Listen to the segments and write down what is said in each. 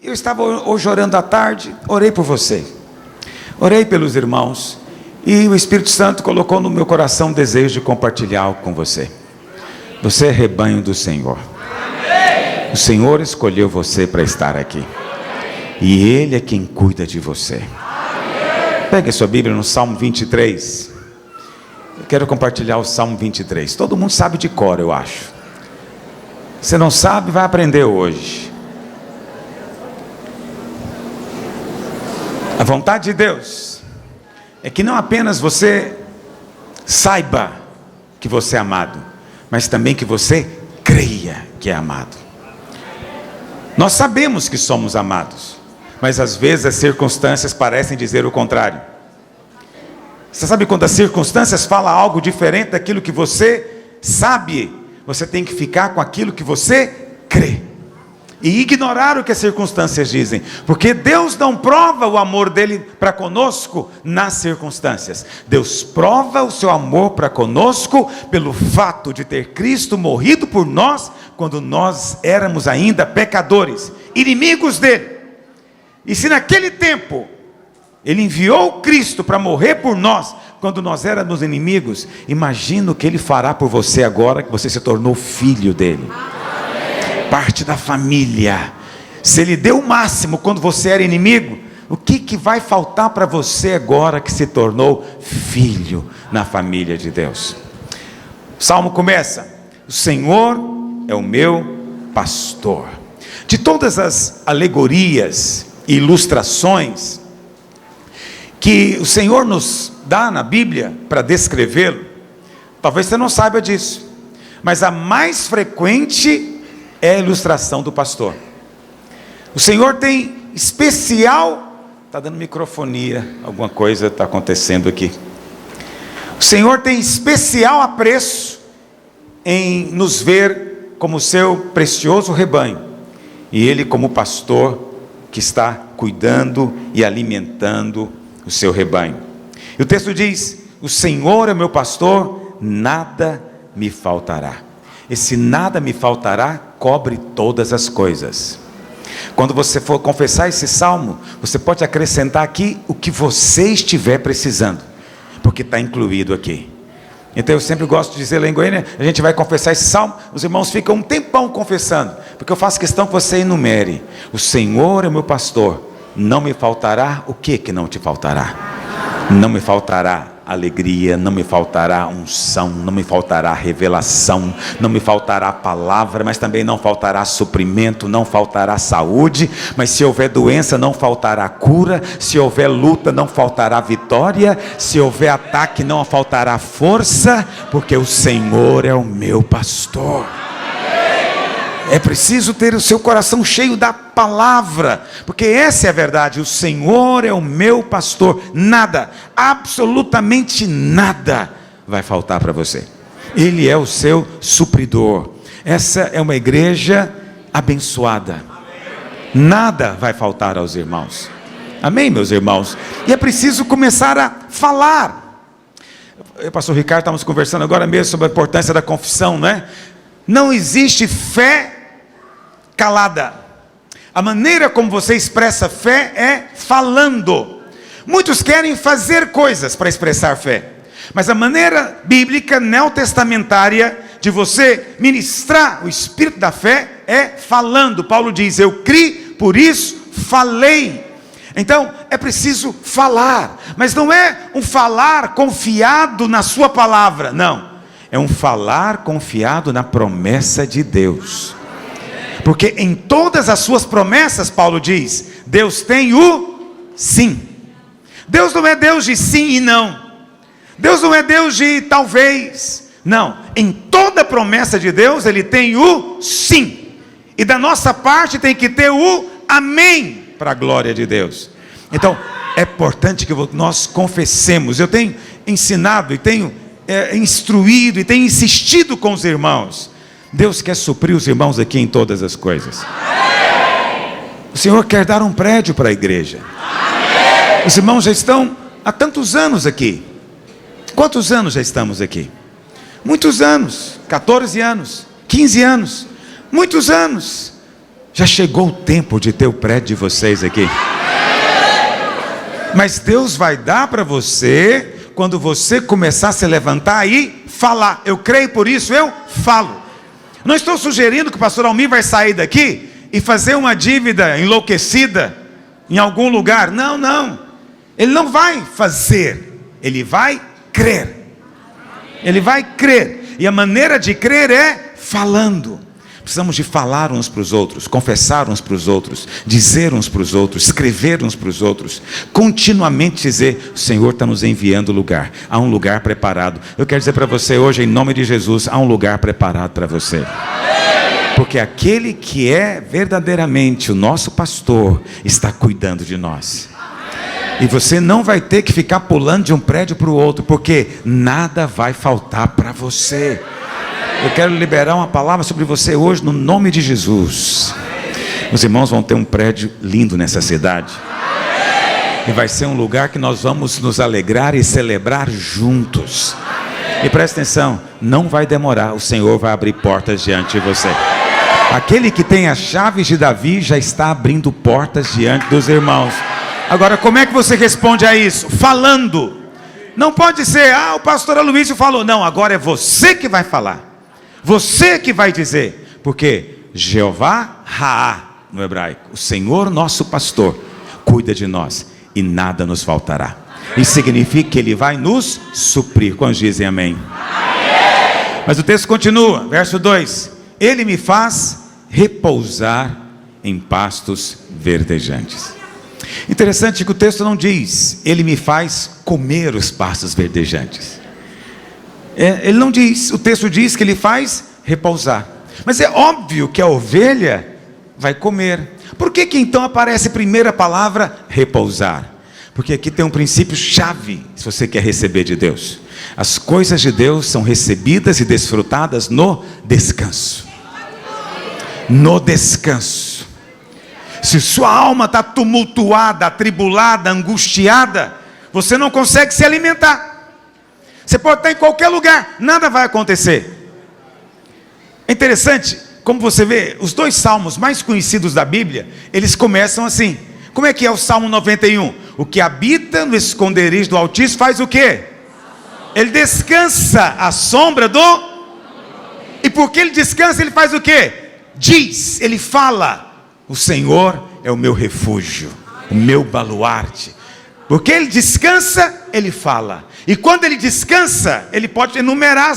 Eu estava hoje orando à tarde, orei por você, orei pelos irmãos, e o Espírito Santo colocou no meu coração o desejo de compartilhar algo com você. Você é rebanho do Senhor. O Senhor escolheu você para estar aqui, e Ele é quem cuida de você. Pegue a sua Bíblia no Salmo 23. Eu quero compartilhar o Salmo 23. Todo mundo sabe de cor, eu acho. Se não sabe, vai aprender hoje. A vontade de Deus é que não apenas você saiba que você é amado, mas também que você creia que é amado. Nós sabemos que somos amados, mas às vezes as circunstâncias parecem dizer o contrário. Você sabe quando as circunstâncias falam algo diferente daquilo que você sabe, você tem que ficar com aquilo que você crê e ignorar o que as circunstâncias dizem, porque Deus não prova o amor dele para conosco nas circunstâncias. Deus prova o seu amor para conosco pelo fato de ter Cristo morrido por nós quando nós éramos ainda pecadores, inimigos dele. E se naquele tempo ele enviou Cristo para morrer por nós quando nós éramos inimigos, imagina o que ele fará por você agora que você se tornou filho dele, parte da família. Se ele deu o máximo quando você era inimigo, o que vai faltar para você agora que se tornou filho na família de Deus? O salmo começa: o Senhor é o meu pastor. De todas as alegorias e ilustrações que o Senhor nos dá na Bíblia para descrevê-lo, talvez você não saiba disso, mas a mais frequente é a ilustração do pastor. O Senhor tem especial, está dando microfonia, alguma coisa está acontecendo aqui. O Senhor tem especial apreço em nos ver como seu precioso rebanho, e Ele como pastor que está cuidando e alimentando o seu rebanho. E o texto diz: o Senhor é meu pastor, nada me faltará. Esse nada me faltará cobre todas as coisas. Quando você for confessar esse salmo, você pode acrescentar aqui o que você estiver precisando, porque está incluído aqui. Então eu sempre gosto de dizer lá em Goiânia, a gente vai confessar esse salmo, os irmãos ficam um tempão confessando, porque eu faço questão que você enumere: o Senhor é meu pastor, não me faltará. O que não te faltará? Não me faltará alegria, não me faltará unção, não me faltará revelação, não me faltará palavra, mas também não faltará suprimento, não faltará saúde. Mas se houver doença, não faltará cura. Se houver luta, não faltará vitória. Se houver ataque, não faltará força, porque o Senhor é o meu pastor. É preciso ter o seu coração cheio da palavra, porque essa é a verdade. O Senhor é o meu pastor, nada, absolutamente nada vai faltar para você. Ele é o seu supridor. Essa é uma igreja abençoada. Nada vai faltar aos irmãos. Amém, meus irmãos? E é preciso começar a falar. Eu e o pastor Ricardo estávamos conversando agora mesmo sobre a importância da confissão, não é? Não existe fé calada. A maneira como você expressa fé é falando. Muitos querem fazer coisas para expressar fé, mas a maneira bíblica neotestamentária de você ministrar o espírito da fé é falando. Paulo diz: eu criei, por isso falei. Então é preciso falar, mas não é um falar confiado na sua palavra, não. É um falar confiado na promessa de Deus. Porque em todas as suas promessas, Paulo diz, Deus tem o sim. Deus não é Deus de sim e não. Deus não é Deus de talvez. Não. Em toda promessa de Deus, Ele tem o sim. E da nossa parte tem que ter o amém, para a glória de Deus. Então, é importante que nós confessemos. Eu tenho ensinado e tenho instruído e tenho insistido com os irmãos. Deus quer suprir os irmãos aqui em todas as coisas. O Senhor quer dar um prédio para a igreja. Os irmãos já estão há tantos anos aqui. Quantos anos já estamos aqui? Muitos anos, 14 anos, 15 anos, muitos anos. Já chegou o tempo de ter o prédio de vocês aqui. Mas Deus vai dar para você quando você começar a se levantar e falar. Eu creio, por isso eu falo. Não estou sugerindo que o pastor Almir vai sair daqui e fazer uma dívida enlouquecida em algum lugar. Não, não. Ele não vai fazer. Ele vai crer. Ele vai crer. E a maneira de crer é falando. Precisamos de falar uns para os outros, confessar uns para os outros, dizer uns para os outros, escrever uns para os outros, continuamente dizer: o Senhor está nos enviando lugar, há um lugar preparado. Eu quero dizer para você hoje, em nome de Jesus, há um lugar preparado para você. Porque aquele que é verdadeiramente o nosso pastor está cuidando de nós. E você não vai ter que ficar pulando de um prédio para o outro, porque nada vai faltar para você. Eu quero liberar uma palavra sobre você hoje, no nome de Jesus. Os irmãos vão ter um prédio lindo nessa cidade. E vai ser um lugar que nós vamos nos alegrar e celebrar juntos. E presta atenção, não vai demorar, o Senhor vai abrir portas diante de você. Aquele que tem as chaves de Davi já está abrindo portas diante dos irmãos. Agora, como é que você responde a isso? Falando. Não pode ser: o pastor Aloysio falou. Não, agora é você que vai falar. Você que vai dizer. Porque Jeová Raá, no hebraico, o Senhor nosso pastor, cuida de nós e nada nos faltará. Isso significa que Ele vai nos suprir. Quando dizem amém? Mas o texto continua, verso 2: Ele me faz repousar em pastos verdejantes. Interessante que o texto não diz: Ele me faz comer os pastos verdejantes. Ele não diz, o texto diz que Ele faz repousar. Mas é óbvio que a ovelha vai comer. Por que então aparece a primeira palavra repousar? Porque aqui tem um princípio chave, se você quer receber de Deus. As coisas de Deus são recebidas e desfrutadas no descanso. No descanso. Se sua alma está tumultuada, atribulada, angustiada, você não consegue se alimentar. Você pode estar em qualquer lugar, nada vai acontecer. É interessante, como você vê, os dois salmos mais conhecidos da Bíblia, eles começam assim. Como é que é o Salmo 91? O que habita no esconderijo do Altíssimo faz o quê? Ele descansa à sombra do... E porque ele descansa, ele faz o quê? Diz, ele fala: o Senhor é o meu refúgio, o meu baluarte. Porque ele descansa, ele fala. E quando ele descansa, ele pode enumerar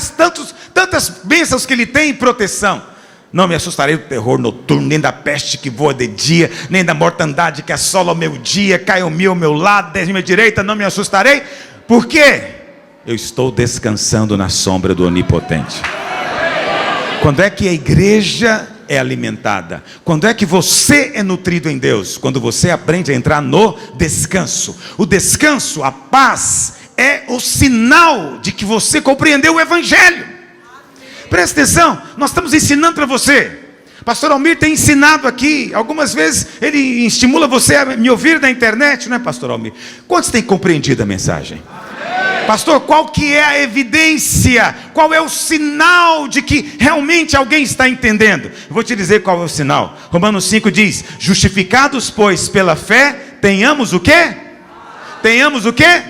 tantas bênçãos que ele tem em proteção. Não me assustarei do terror noturno, nem da peste que voa de dia, nem da mortandade que assola o meu dia. Cai o mil ao meu lado, 10 à minha direita, não me assustarei. Por quê? Eu estou descansando na sombra do Onipotente. Quando é que a igreja é alimentada? Quando é que você é nutrido em Deus? Quando você aprende a entrar no descanso. O descanso, a paz, é o sinal de que você compreendeu o Evangelho. Presta atenção, nós estamos ensinando para você. Pastor Almir tem ensinado aqui. Algumas vezes ele estimula você a me ouvir na internet, não é, Pastor Almir? Quantos têm compreendido a mensagem? Pastor, qual que é a evidência? Qual é o sinal de que realmente alguém está entendendo? Eu vou te dizer qual é o sinal. Romanos 5 diz: justificados, pois, pela fé, tenhamos o quê? Tenhamos o quê?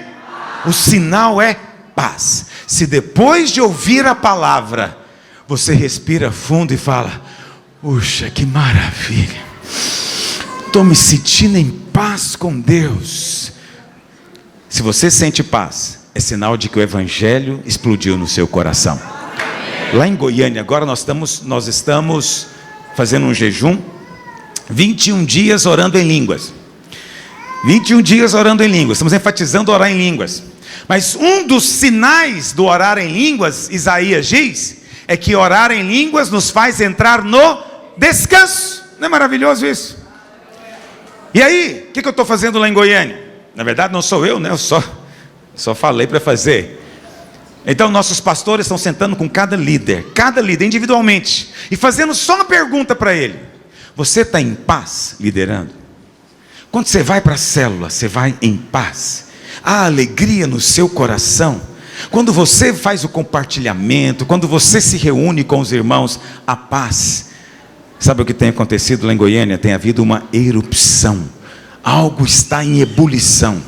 O sinal é paz. Se depois de ouvir a palavra, você respira fundo e fala: puxa, que maravilha, estou me sentindo em paz com Deus. Se você sente paz, é sinal de que o Evangelho explodiu no seu coração. Lá em Goiânia, agora nós estamos fazendo um jejum, 21 dias orando em línguas. 21 dias orando em línguas, estamos enfatizando orar em línguas. Mas um dos sinais do orar em línguas, Isaías diz, é que orar em línguas nos faz entrar no descanso. Não é maravilhoso isso? E aí, o que eu estou fazendo lá em Goiânia? Na verdade não sou eu, né? Eu só falei para fazer. Então nossos pastores estão sentando com cada líder individualmente, e fazendo só uma pergunta para ele: você está em paz liderando? Quando você vai para a célula, você vai em paz? Há alegria no seu coração? Quando você faz o compartilhamento, quando você se reúne com os irmãos, a paz. Sabe o que tem acontecido lá em Goiânia? Tem havido uma erupção. Algo está em ebulição.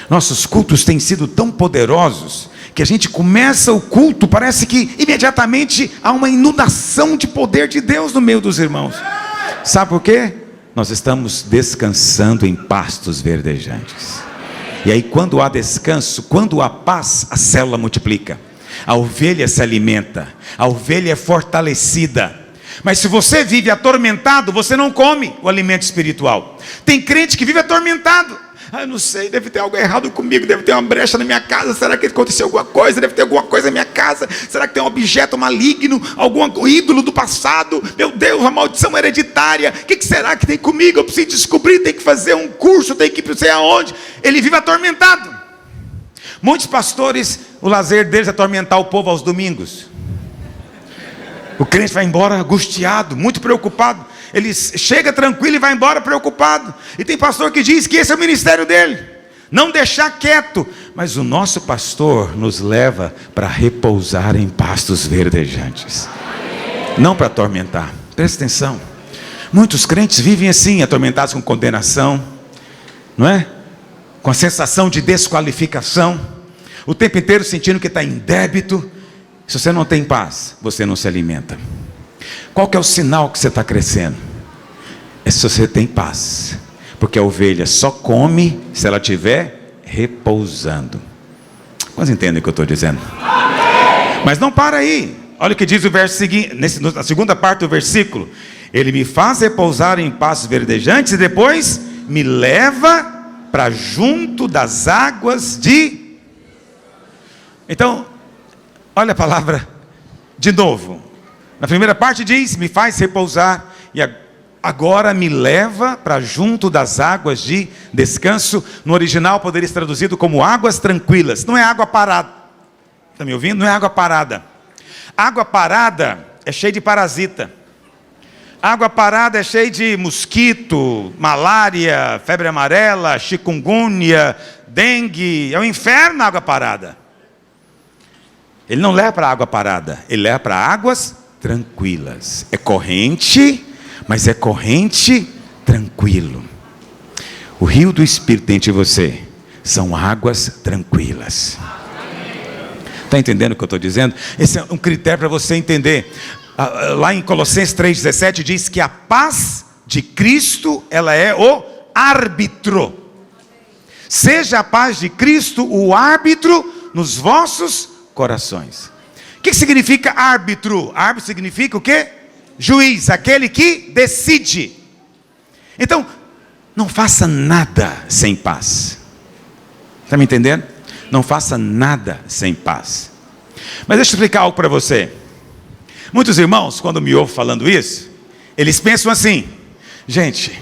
Nossos cultos têm sido tão poderosos que a gente começa o culto, parece que imediatamente há uma inundação de poder de Deus no meio dos irmãos. Sabe por quê? Nós estamos descansando em pastos verdejantes. E aí, quando há descanso, quando há paz, a célula multiplica, a ovelha se alimenta, a ovelha é fortalecida. Mas se você vive atormentado, você não come o alimento espiritual. Tem crente que vive atormentado. Eu não sei, deve ter algo errado comigo, deve ter uma brecha na minha casa, será que aconteceu alguma coisa? Deve ter alguma coisa na minha casa, será que tem um objeto maligno, algum ídolo do passado? Meu Deus, uma maldição hereditária, o que será que tem comigo? Eu preciso descobrir, tem que fazer um curso, tem que ir para não sei aonde. Ele vive atormentado. Muitos pastores, o lazer deles é atormentar o povo aos domingos. O crente vai embora angustiado, muito preocupado. Ele chega tranquilo e vai embora preocupado. E tem pastor que diz que esse é o ministério dele, não deixar quieto. Mas o nosso pastor nos leva para repousar em pastos verdejantes, não para atormentar. Presta atenção. Muitos crentes vivem assim, atormentados com condenação, não é? Com a sensação de desqualificação, o tempo inteiro sentindo que está em débito. Se você não tem paz, você não se alimenta. Qual que é o sinal que você está crescendo? É se você tem paz. Porque a ovelha só come se ela estiver repousando. Quantos entendem o que eu estou dizendo? Amém. Mas não para aí. Olha o que diz o verso seguinte, na segunda parte do versículo. Ele me faz repousar em pastos verdejantes e depois me leva para junto das águas de... Então, olha a palavra de novo. Na primeira parte diz, me faz repousar, e agora me leva para junto das águas de descanso. No original poderia ser traduzido como águas tranquilas. Não é água parada. Está me ouvindo? Não é água parada. Água parada é cheia de parasita. Água parada é cheia de mosquito, malária, febre amarela, chikungunya, dengue. É o inferno a água parada. Ele não leva para água parada, ele leva para águas tranquilas. É corrente, mas é corrente tranquilo. O rio do Espírito dentro de você são águas tranquilas. Está entendendo o que eu estou dizendo? Esse é um critério para você entender. Lá em Colossenses 3,17 diz que a paz de Cristo, ela é o árbitro. Seja a paz de Cristo o árbitro nos vossos corações. O que significa árbitro? Árbitro significa o quê? Juiz, aquele que decide. Então, não faça nada sem paz. Está me entendendo? Não faça nada sem paz. Mas deixa eu explicar algo para você. Muitos irmãos, quando me ouvem falando isso, eles pensam assim: gente,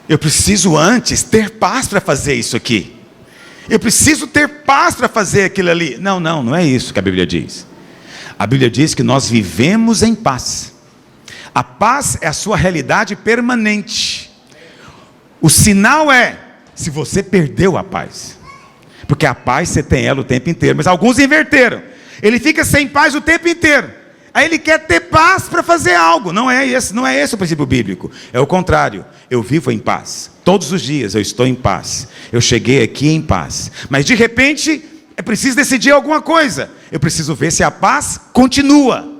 eu preciso antes ter paz para fazer isso aqui. Eu preciso ter paz para fazer aquilo ali. Não é isso que a Bíblia diz. A Bíblia diz que nós vivemos em paz. A paz é a sua realidade permanente. O sinal é se você perdeu a paz. Porque a paz você tem ela o tempo inteiro. Mas alguns inverteram. Ele fica sem paz o tempo inteiro. Aí ele quer ter paz para fazer algo. Não é esse o princípio bíblico. É o contrário. Eu vivo em paz. Todos os dias eu estou em paz. Eu cheguei aqui em paz. Mas de repente, é preciso decidir alguma coisa. Eu preciso ver se a paz continua.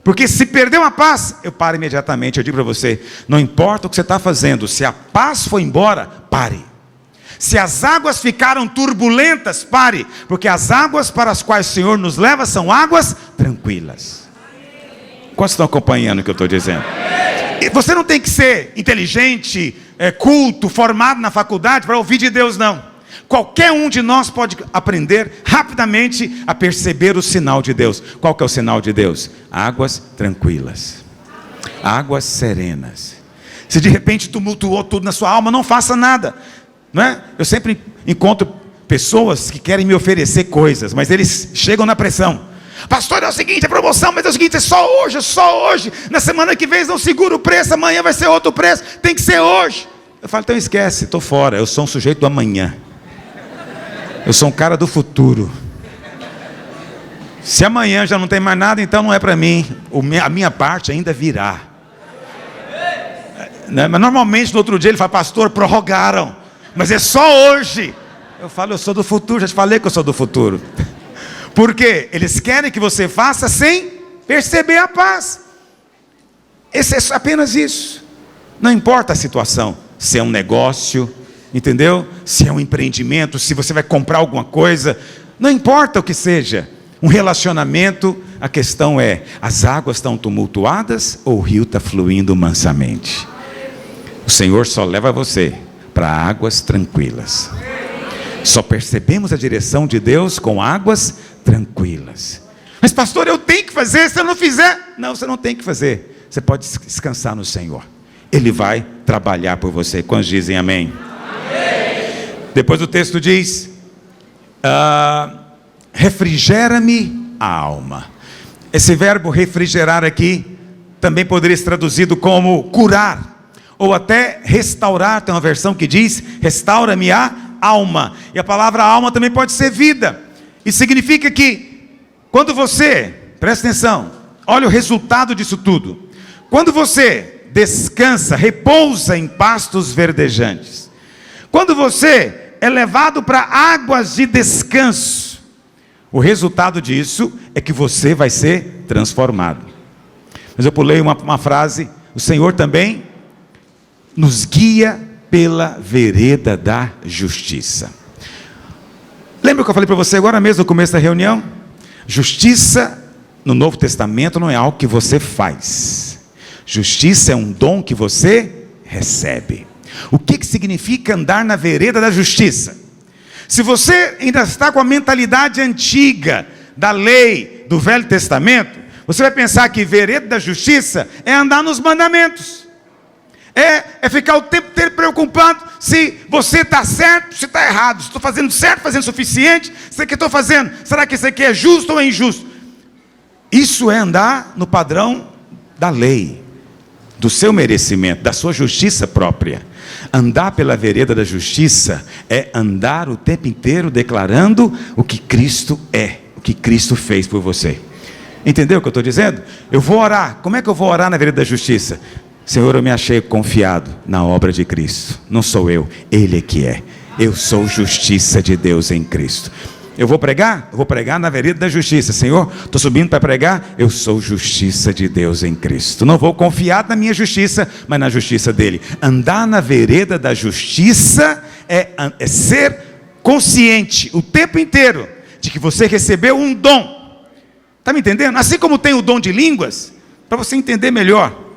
Porque se perdeu a paz, eu paro imediatamente. Eu digo para você, não importa o que você está fazendo. Se a paz foi embora, pare. Se as águas ficaram turbulentas, pare. Porque as águas para as quais o Senhor nos leva são águas tranquilas. Quantos estão acompanhando o que eu estou dizendo? Você não tem que ser inteligente, culto, formado na faculdade para ouvir de Deus, não. Qualquer um de nós pode aprender rapidamente a perceber o sinal de Deus. Qual que é o sinal de Deus? Águas tranquilas, águas serenas. Se de repente tumultuou tudo na sua alma, não faça nada, não é? Eu sempre encontro pessoas que querem me oferecer coisas, mas eles chegam na pressão. Pastor, é o seguinte, é promoção, mas é o seguinte, é só hoje. Na semana que vem não segura o preço, amanhã vai ser outro preço, tem que ser hoje. Eu falo, então esquece, estou fora, eu sou um sujeito do amanhã. Eu sou um cara do futuro. Se amanhã já não tem mais nada, então não é para mim. A minha parte ainda virá. Né? Mas normalmente no outro dia ele fala: pastor, prorrogaram, mas é só hoje. Eu falo: eu sou do futuro, já te falei que eu sou do futuro. Porque eles querem que você faça sem perceber a paz. Esse é apenas isso. Não importa a situação, se é um negócio, entendeu? Se é um empreendimento, se você vai comprar alguma coisa, não importa o que seja, um relacionamento, a questão é: as águas estão tumultuadas ou o rio está fluindo mansamente? O Senhor só leva você para águas tranquilas. Só percebemos a direção de Deus com águas tranquilas. Mas pastor, eu tenho que fazer, se eu não fizer... Não, você não tem que fazer. Você pode descansar no Senhor. Ele vai trabalhar por você. Quantos dizem amém? Amém. Depois o texto diz: refrigera-me a alma. Esse verbo refrigerar aqui também poderia ser traduzido como curar, ou até restaurar. Tem uma versão que diz: restaura-me a alma. E a palavra alma também pode ser vida. Isso significa que quando você, presta atenção, olha o resultado disso tudo. Quando você descansa, repousa em pastos verdejantes, quando você é levado para águas de descanso, o resultado disso é que você vai ser transformado. Mas eu pulei uma frase: o Senhor também nos guia pela vereda da justiça. Lembra que eu falei para você agora mesmo no começo da reunião? Justiça no Novo Testamento não é algo que você faz. Justiça é um dom que você recebe. O que significa andar na vereda da justiça? Se você ainda está com a mentalidade antiga da lei do Velho Testamento, você vai pensar que vereda da justiça é andar nos mandamentos. É ficar o tempo inteiro preocupado se você está certo, se está errado, se estou fazendo certo, fazendo o suficiente, se o que estou fazendo, será que isso aqui é justo ou é injusto? Isso é andar no padrão da lei, do seu merecimento, da sua justiça própria. Andar pela vereda da justiça é andar o tempo inteiro declarando o que Cristo é, o que Cristo fez por você. Entendeu o que eu estou dizendo? Eu vou orar. Como é que eu vou orar na vereda da justiça? Senhor, eu me achei confiado na obra de Cristo. Não sou eu, Ele é que é. Eu sou justiça de Deus em Cristo. Eu vou pregar? Eu vou pregar na vereda da justiça. Senhor, estou subindo para pregar. Eu sou justiça de Deus em Cristo. Não vou confiar na minha justiça, mas na justiça dele. Andar na vereda da justiça é ser consciente o tempo inteiro de que você recebeu um dom. Está me entendendo? Assim como tem o dom de línguas, para você entender melhor.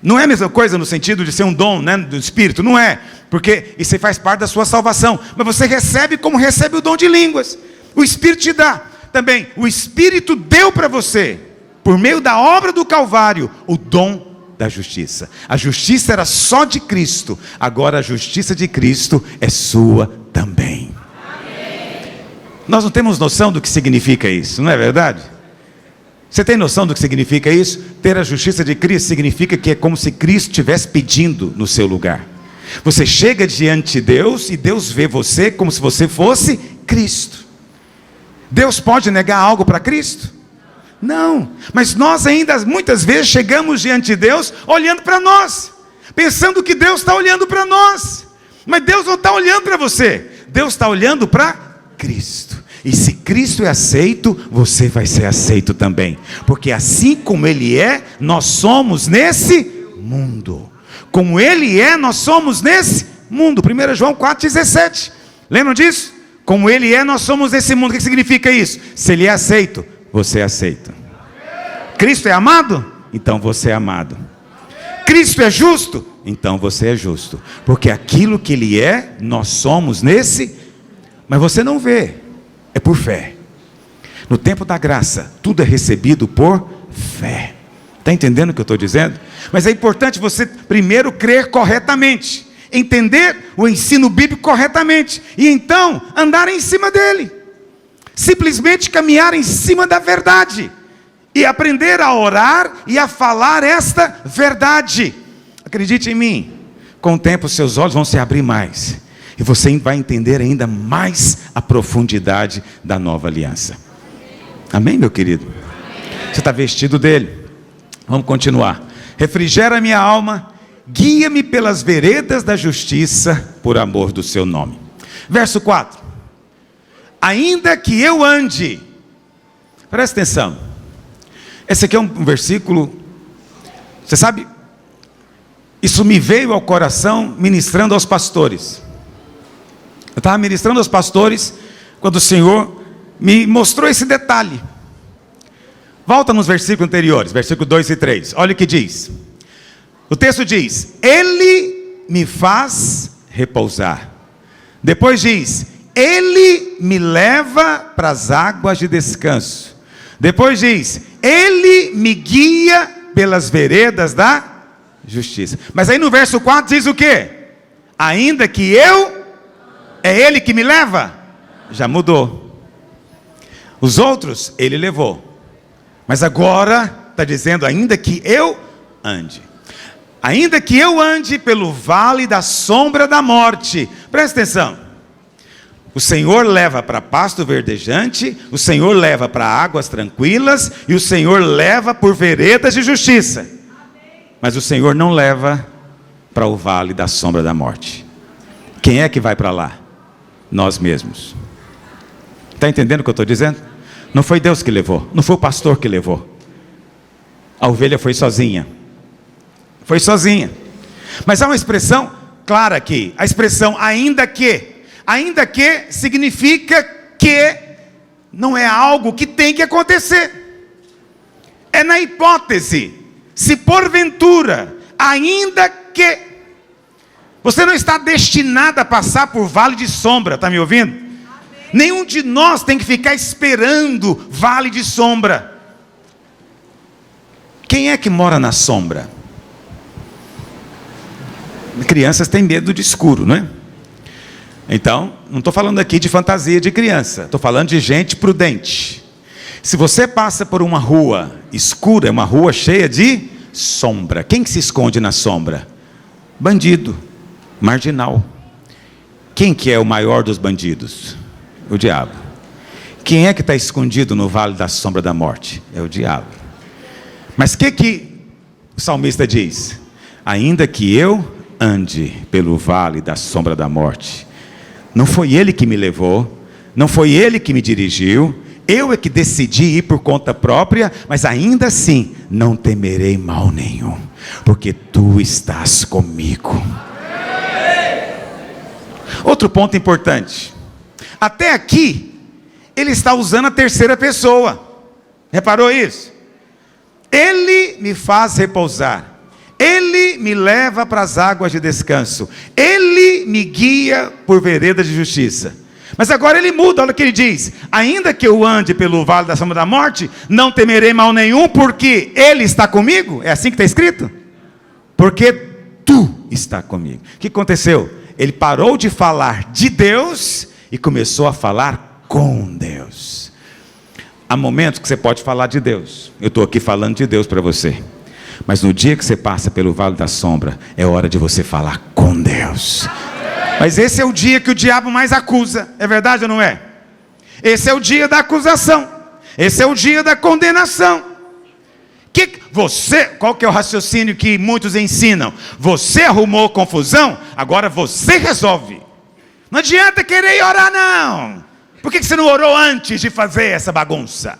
Não é a mesma coisa no sentido de ser um dom, né, do Espírito, não é, porque isso faz parte da sua salvação, mas você recebe como recebe o dom de línguas, o Espírito te dá, também o Espírito deu para você, por meio da obra do Calvário, o dom da justiça. A justiça era só de Cristo, agora a justiça de Cristo é sua também. Amém. Nós não temos noção do que significa isso, não é verdade? Você tem noção do que significa isso? Ter a justiça de Cristo significa que é como se Cristo estivesse pedindo no seu lugar. Você chega diante de Deus e Deus vê você como se você fosse Cristo. Deus pode negar algo para Cristo? Não, mas nós ainda muitas vezes chegamos diante de Deus olhando para nós, pensando que Deus está olhando para nós, mas Deus não está olhando para você, Deus está olhando para Cristo. E se Cristo é aceito, você vai ser aceito também. Porque assim como Ele é, nós somos nesse mundo. Como Ele é, nós somos nesse mundo. 1 João 4,17. Lembram disso? Como Ele é, nós somos nesse mundo. O que significa isso? Se Ele é aceito, você é aceito. Cristo é amado? Então você é amado. Cristo é justo? Então você é justo. Porque aquilo que Ele é, nós somos nesse. Mas você não vê. É por fé. No tempo da graça, tudo é recebido por fé. Está entendendo o que eu estou dizendo? Mas é importante você primeiro crer corretamente, entender o ensino bíblico corretamente, e então andar em cima dele. Simplesmente caminhar em cima da verdade, e aprender a orar e a falar esta verdade. Acredite em mim, com o tempo seus olhos vão se abrir mais. E você vai entender ainda mais a profundidade da nova aliança. Amém, meu querido? Você está vestido dele. Vamos continuar. Refrigera minha alma guia-me pelas veredas da justiça, por amor do seu nome. Verso 4. Ainda que eu ande, presta atenção, esse aqui é um versículo, você sabe, isso me veio ao coração ministrando aos pastores. Eu estava ministrando aos pastores quando o Senhor me mostrou esse detalhe. Volta nos versículos anteriores, versículo 2 e 3, olha o que diz. O texto diz: Ele me faz repousar. Depois diz: Ele me leva para as águas de descanso. Depois diz: Ele me guia pelas veredas da justiça. Mas aí no verso 4 diz o quê? Ainda que eu, é Ele que me leva? Já mudou. Os outros Ele levou. Mas agora está dizendo: ainda que eu ande. Ainda que eu ande pelo vale da sombra da morte. Presta atenção. O Senhor leva para pasto verdejante, o Senhor leva para águas tranquilas, e o Senhor leva por veredas de justiça. Mas o Senhor não leva para o vale da sombra da morte. Quem é que vai para lá? Nós mesmos. Está entendendo o que eu estou dizendo? Não foi Deus que levou, não foi o pastor que levou. A ovelha foi sozinha. Foi sozinha. Mas há uma expressão clara aqui. A expressão ainda que. Ainda que significa que não é algo que tem que acontecer. É na hipótese. Se porventura, ainda que. Você não está destinado a passar por vale de sombra, está me ouvindo? Amém. Nenhum de nós tem que ficar esperando vale de sombra. Quem é que mora na sombra? Crianças têm medo de escuro, não é? Então, não estou falando aqui de fantasia de criança, estou falando de gente prudente. Se você passa por uma rua escura, uma rua cheia de sombra, quem que se esconde na sombra? Bandido, marginal. Quem que é o maior dos bandidos? O diabo. Quem é que está escondido no vale da sombra da morte? É o diabo. Mas o que o salmista diz? Ainda que eu ande pelo vale da sombra da morte, não foi Ele que me levou, não foi Ele que me dirigiu, eu é que decidi ir por conta própria, mas ainda assim, não temerei mal nenhum, porque Tu estás comigo. Outro ponto importante, até aqui, ele está usando a terceira pessoa, reparou isso? Ele me faz repousar, Ele me leva para as águas de descanso, Ele me guia por veredas de justiça. Mas agora ele muda, olha o que ele diz: ainda que eu ande pelo vale da sombra da morte, não temerei mal nenhum, porque Ele está comigo. É assim que está escrito? Porque Tu está comigo. O que aconteceu? Ele parou de falar de Deus e começou a falar com Deus. Há momentos que você pode falar de Deus. Eu estou aqui falando de Deus para você. Mas no dia que você passa pelo vale da sombra, é hora de você falar com Deus. Mas esse é o dia que o diabo mais acusa. É verdade ou não é? Esse é o dia da acusação. Esse é o dia da condenação. Qual que é o raciocínio que muitos ensinam? Você arrumou confusão, agora você resolve. Não adianta querer orar não. Por que você não orou antes de fazer essa bagunça?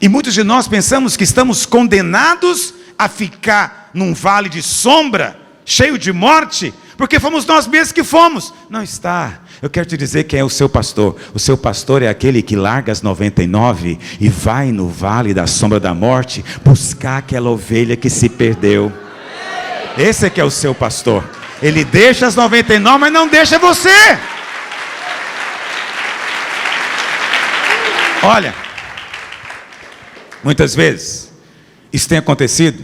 E muitos de nós pensamos que estamos condenados a ficar num vale de sombra, cheio de morte, porque fomos nós mesmos que fomos. Não está. Eu quero te dizer quem é o seu pastor. O seu pastor é aquele que larga as 99 e vai no vale da sombra da morte buscar aquela ovelha que se perdeu. Esse é que é o seu pastor. Ele deixa as 99, mas não deixa você. Olha, muitas vezes isso tem acontecido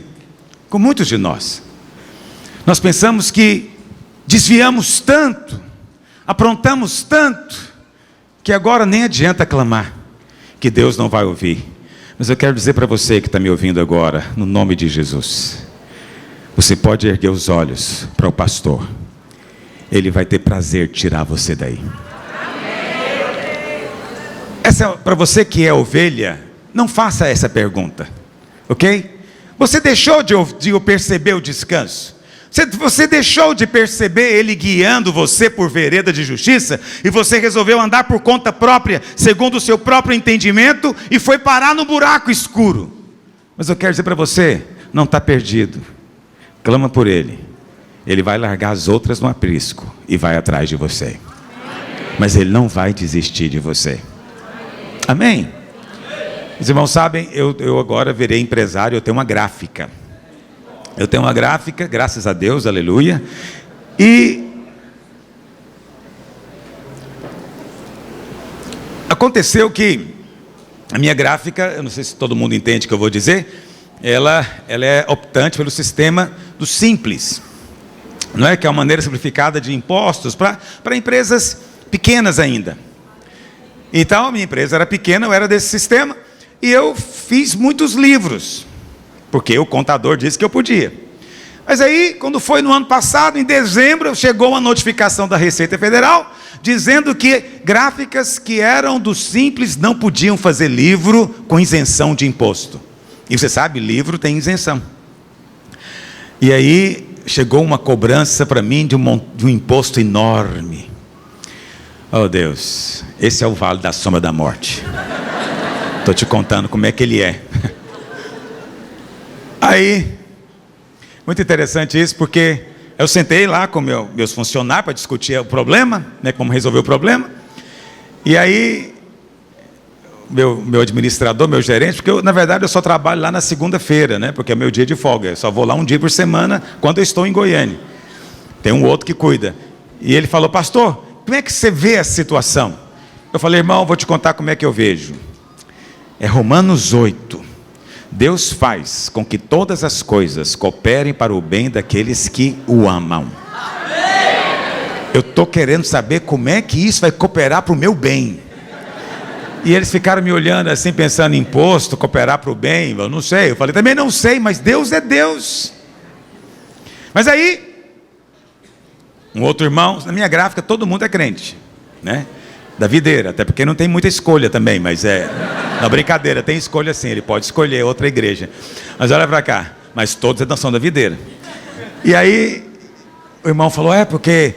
com muitos de nós. Nós pensamos que desviamos tanto, aprontamos tanto, que agora nem adianta clamar, que Deus não vai ouvir. Mas eu quero dizer para você que está me ouvindo agora, no nome de Jesus, você pode erguer os olhos para o pastor. Ele vai ter prazer de tirar você daí. Essa, para você que é ovelha, não faça essa pergunta, ok? Você deixou de perceber o descanso? Você deixou de perceber Ele guiando você por vereda de justiça, e você resolveu andar por conta própria, segundo o seu próprio entendimento, e foi parar no buraco escuro. Mas eu quero dizer para você, não está perdido. Clama por Ele. Ele vai largar as outras no aprisco e vai atrás de você. Mas Ele não vai desistir de você. Amém? Os irmãos sabem, eu agora virei empresário, eu tenho uma gráfica. Eu tenho uma gráfica, graças a Deus, aleluia. E aconteceu que a minha gráfica, eu não sei se todo mundo entende o que eu vou dizer, ela é optante pelo sistema do simples, não é? Que é uma maneira simplificada de impostos para empresas pequenas ainda. Então a minha empresa era pequena, eu era desse sistema, e eu fiz muitos livros, porque o contador disse que eu podia. Mas aí, quando foi no ano passado, em dezembro, chegou uma notificação da Receita Federal, dizendo que gráficas que eram do simples não podiam fazer livro com isenção de imposto. E você sabe, livro tem isenção. E aí, chegou uma cobrança para mim de um imposto enorme. Oh Deus, esse é o vale da sombra da morte. Estou te contando como é que ele é. Aí, muito interessante isso, porque eu sentei lá com meus funcionários para discutir o problema, né, como resolver o problema. E aí, meu administrador, meu gerente, porque na verdade eu só trabalho lá na segunda-feira, né, porque é meu dia de folga, eu só vou lá um dia por semana quando eu estou em Goiânia. Tem um outro que cuida. E ele falou: pastor, como é que você vê a situação? Eu falei: irmão, vou te contar como é que eu vejo. É Romanos 8. Deus faz com que todas as coisas cooperem para o bem daqueles que o amam. Eu estou querendo saber como é que isso vai cooperar para o meu bem. E eles ficaram me olhando assim, pensando em imposto, cooperar para o bem. Eu não sei. Eu falei: também não sei, mas Deus é Deus. Mas aí, um outro irmão, na minha gráfica todo mundo é crente, né? Da videira, até porque não tem muita escolha também, mas não, brincadeira, tem escolha sim, ele pode escolher outra igreja. Mas olha para cá, mas todos são da videira. E aí, o irmão falou: porque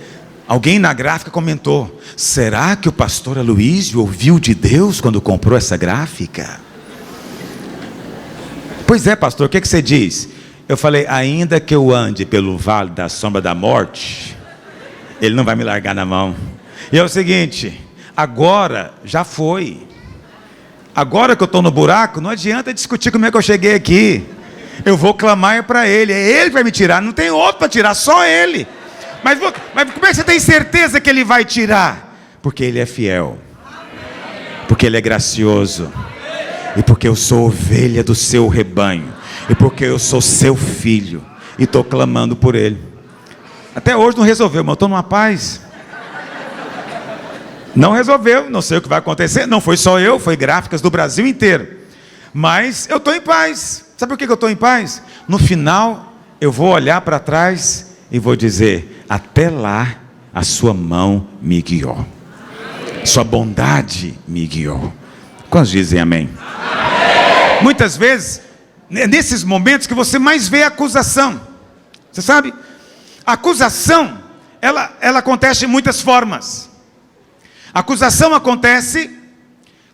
alguém na gráfica comentou: será que o pastor Aloísio ouviu de Deus quando comprou essa gráfica? Pois é, pastor, o que você diz? Eu falei: ainda que eu ande pelo vale da sombra da morte, Ele não vai me largar na mão. E é o seguinte, agora já foi. Agora que eu estou no buraco, não adianta discutir como é que eu cheguei aqui. Eu vou clamar para Ele, é Ele que vai me tirar, não tem outro para tirar, só Ele. Mas como é que você tem certeza que Ele vai tirar? Porque Ele é fiel, porque Ele é gracioso, e porque eu sou ovelha do seu rebanho, e porque eu sou seu filho, e estou clamando por Ele. Até hoje não resolveu, mas eu estou numa paz. Não resolveu, não sei o que vai acontecer. Não foi só eu, foi gráficas do Brasil inteiro. Mas eu estou em paz. Sabe por que eu estou em paz? No final, eu vou olhar para trás e vou dizer: até lá, a sua mão me guiou. Sua bondade me guiou. Quantos dizem amém? Amém. Muitas vezes, nesses momentos que você mais vê a acusação. Você sabe? A acusação, ela acontece de muitas formas. A acusação acontece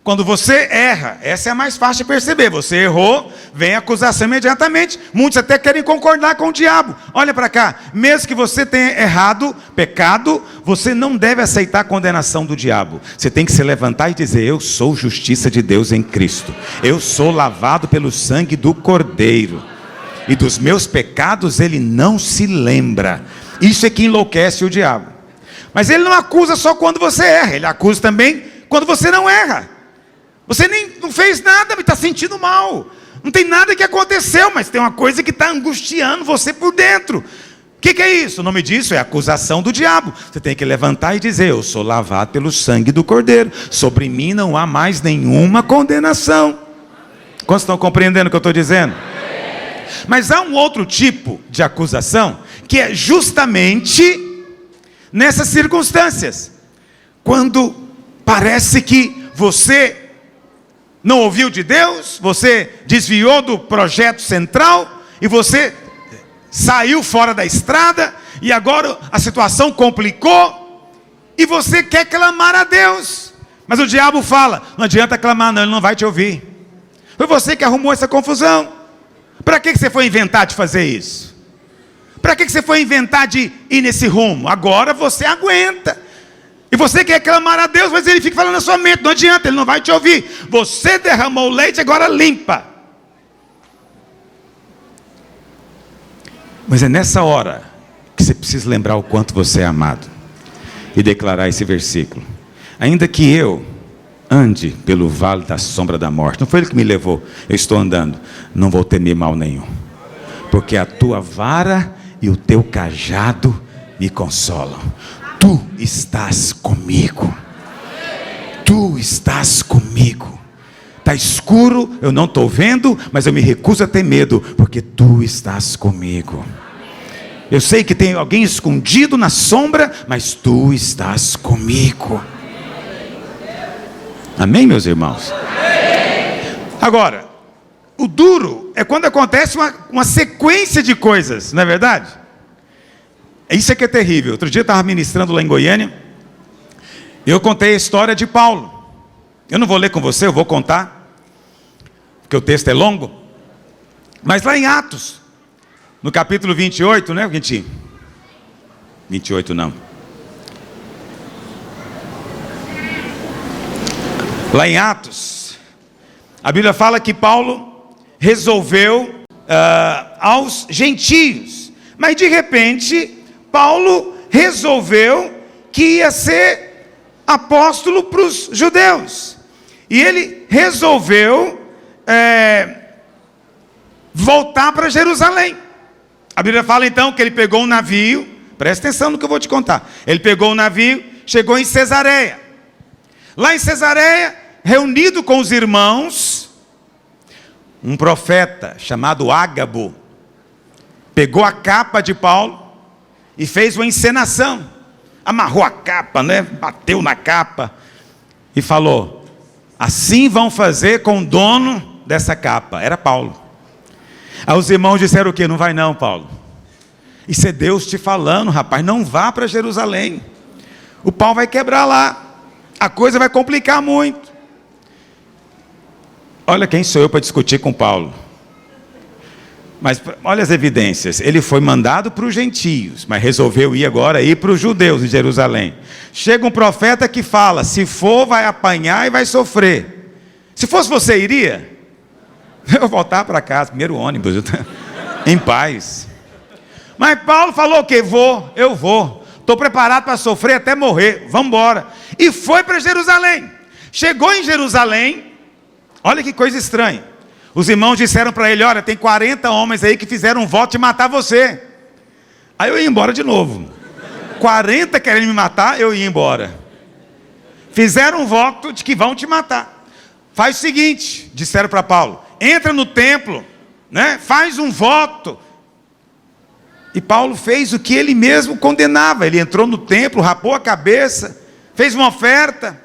quando você erra. Essa é a mais fácil de perceber. Você errou, vem a acusação imediatamente. Muitos até querem concordar com o diabo. Olha para cá, mesmo que você tenha errado, pecado, você não deve aceitar a condenação do diabo. Você tem que se levantar e dizer: eu sou justiça de Deus em Cristo. Eu sou lavado pelo sangue do Cordeiro. E dos meus pecados Ele não se lembra. Isso é que enlouquece o diabo. Mas Ele não acusa só quando você erra, Ele acusa também quando você não erra. Você não fez nada, mas está sentindo mal. Não tem nada que aconteceu, mas tem uma coisa que está angustiando você por dentro. O que é isso? O nome disso é acusação do diabo. Você tem que levantar e dizer: eu sou lavado pelo sangue do Cordeiro. Sobre mim não há mais nenhuma condenação. Quantos estão compreendendo o que eu estou dizendo? Mas há um outro tipo de acusação, que é justamente nessas circunstâncias, quando parece que você não ouviu de Deus, você desviou do projeto central, e você saiu fora da estrada, e agora a situação complicou, e você quer clamar a Deus, mas o diabo fala: não adianta clamar não, ele não vai te ouvir. Foi você que arrumou essa confusão. Para que você foi inventar de fazer isso? Para que você foi inventar de ir nesse rumo? Agora você aguenta. E você quer clamar a Deus, mas ele fica falando na sua mente: não adianta, ele não vai te ouvir. Você derramou leite, agora limpa. Mas é nessa hora que você precisa lembrar o quanto você é amado e declarar esse versículo: ainda que eu ande pelo vale da sombra da morte, não foi ele que me levou, eu estou andando, não vou temer mal nenhum, porque a tua vara e o teu cajado me consolam. Tu estás comigo. Tu estás comigo. Está escuro, eu não estou vendo, mas eu me recuso a ter medo, porque tu estás comigo. Eu sei que tem alguém escondido na sombra, mas tu estás comigo. Amém, meus irmãos? Agora, o duro é quando acontece uma sequência de coisas, não é verdade? Isso é que é terrível. Outro dia eu estava ministrando lá em Goiânia, e eu contei a história de Paulo. Eu não vou ler com você, eu vou contar, porque o texto é longo. Mas lá em Atos, no capítulo 28, né, 28 não. Lá em Atos, a Bíblia fala que Paulo resolveu aos gentios. Mas de repente, Paulo resolveu que ia ser apóstolo para os judeus. E ele resolveu voltar para Jerusalém. A Bíblia fala então que ele pegou um navio, presta atenção no que eu vou te contar. Ele pegou um navio, chegou em Cesareia. Lá em Cesareia, reunido com os irmãos, um profeta chamado Ágabo pegou a capa de Paulo e fez uma encenação. Amarrou a capa, né? Bateu na capa e falou: assim vão fazer com o dono dessa capa. Era Paulo. Aí os irmãos disseram o quê? Não vai não, Paulo. Isso é Deus te falando, rapaz. Não vá para Jerusalém. O pau vai quebrar lá. A coisa vai complicar muito. Olha quem sou eu para discutir com Paulo. Mas olha as evidências. Ele foi mandado para os gentios, mas resolveu ir agora para os judeus em Jerusalém. Chega um profeta que fala: se for, vai apanhar e vai sofrer. Se fosse você, iria? Eu voltar para casa, primeiro ônibus, em paz. Mas Paulo falou o quê? Eu vou. Estou preparado para sofrer até morrer. Vamos embora. E foi para Jerusalém. Chegou em Jerusalém. Olha que coisa estranha. Os irmãos disseram para ele: olha, tem 40 homens aí que fizeram um voto de matar você. Aí eu ia embora de novo. 40 querendo me matar, eu ia embora. Fizeram um voto de que vão te matar. Faz o seguinte, disseram para Paulo: entra no templo, né? Faz um voto. E Paulo fez o que ele mesmo condenava. Ele entrou no templo, rapou a cabeça, fez uma oferta.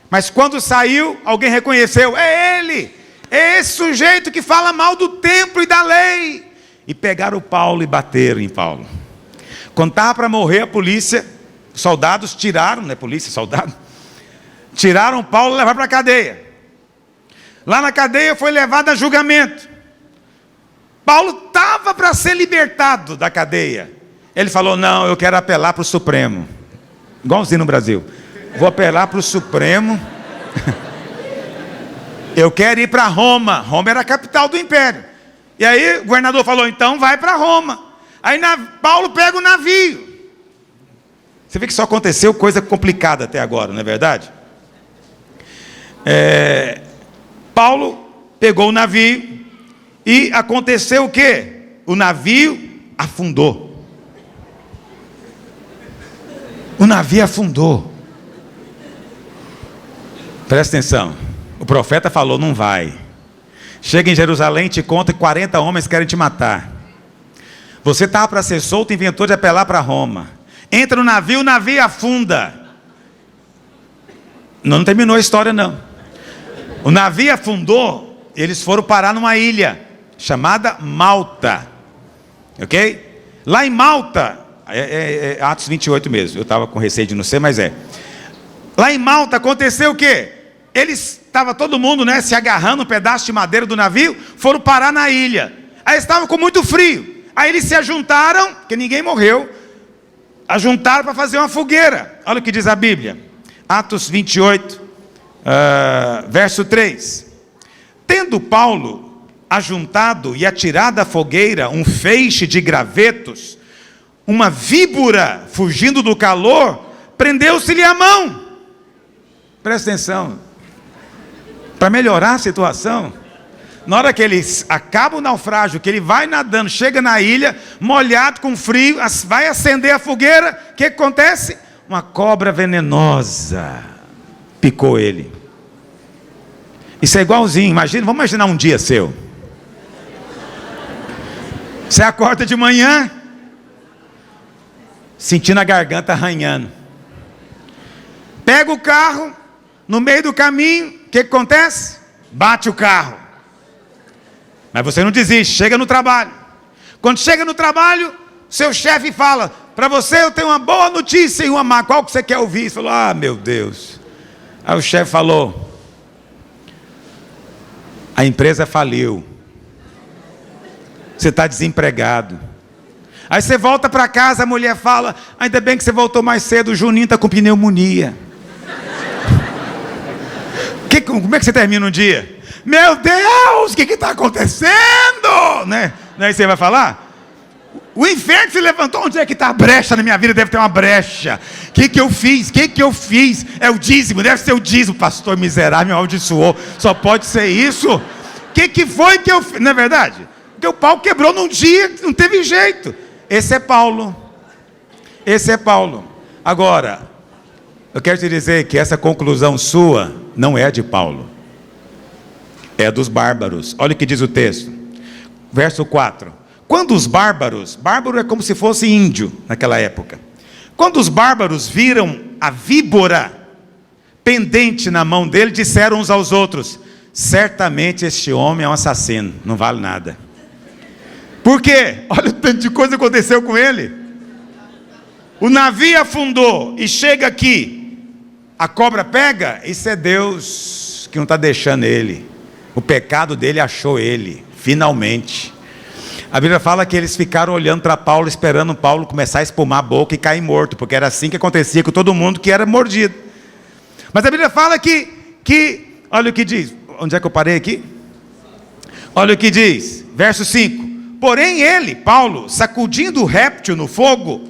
Mas quando saiu, alguém reconheceu: é ele, é esse sujeito que fala mal do templo e da lei. E pegaram Paulo e bateram em Paulo. Quando estava para morrer, a polícia, soldados tiraram, né, polícia, soldado, tiraram Paulo e levaram para a cadeia. Lá na cadeia foi levado a julgamento. Paulo estava para ser libertado da cadeia. Ele falou: não, eu quero apelar para o Supremo. Igualzinho no Brasil. Vou apelar para o Supremo. Eu quero ir para Roma. Roma era a capital do império. E aí o governador falou: então vai para Roma. Aí Paulo pega o navio. Você vê que só aconteceu coisa complicada até agora, não é verdade? Paulo pegou o navio e aconteceu o quê? O navio afundou. O navio afundou. Presta atenção. O profeta falou: não vai. Chega em Jerusalém, te conta que 40 homens querem te matar. Você estava para ser solto, inventou de apelar para Roma. Entra no navio, o navio afunda. Não terminou a história não. O navio afundou, eles foram parar numa ilha chamada Malta. ok? Lá em Malta, Atos 28 mesmo, eu estava com receio de não ser, mas é. Lá em Malta aconteceu o quê? Estava todo mundo, né, se agarrando um pedaço de madeira do navio, foram parar na ilha. Aí estavam com muito frio. Aí eles se ajuntaram, porque ninguém morreu, ajuntaram para fazer uma fogueira. Olha o que diz a Bíblia. Atos 28, verso 3. Tendo Paulo ajuntado e atirado à fogueira um feixe de gravetos, uma víbora, fugindo do calor, prendeu-se-lhe a mão. Presta atenção. Para melhorar a situação, na hora que ele acaba o naufrágio, que ele vai nadando, chega na ilha, molhado com frio, vai acender a fogueira, o que acontece? Uma cobra venenosa picou ele. Isso é igualzinho, imagina, vamos imaginar um dia seu. Você acorda de manhã, sentindo a garganta arranhando. Pega o carro, no meio do caminho, o que acontece? Bate o carro. Mas você não desiste, chega no trabalho. Quando chega no trabalho, seu chefe fala: para você eu tenho uma boa notícia e uma má, qual que você quer ouvir? Você falou: ah, meu Deus. Aí o chefe falou: a empresa faliu, você está desempregado. Aí você volta para casa, a mulher fala: ainda bem que você voltou mais cedo, o Juninho está com pneumonia. Como é que você termina um dia? Meu Deus, o que está acontecendo? Né? Aí você vai falar: o inferno se levantou, onde é que está a brecha na minha vida? Deve ter uma brecha. O que eu fiz? É o dízimo, deve ser o dízimo. Pastor miserável, me amaldiçoou. Só pode ser isso. O que foi que eu fiz? Não é verdade? Porque o pau quebrou num dia, não teve jeito. Esse é Paulo. Agora, eu quero te dizer que essa conclusão sua não é de Paulo, é dos bárbaros. Olha o que diz o texto, verso 4. Quando os bárbaros, bárbaro é como se fosse índio naquela época, quando os bárbaros viram a víbora pendente na mão dele, disseram uns aos outros: certamente este homem é um assassino, não vale nada. Por quê? Olha o tanto de coisa que aconteceu com ele. O navio afundou e chega aqui, a cobra pega. Isso é Deus que não está deixando ele. O pecado dele achou ele, finalmente. A Bíblia fala que eles ficaram olhando para Paulo, esperando Paulo começar a espumar a boca e cair morto, porque era assim que acontecia com todo mundo que era mordido. Mas a Bíblia fala que olha o que diz. Onde é que eu parei aqui? Olha o que diz, verso 5. Porém ele, Paulo, sacudindo o réptil no fogo,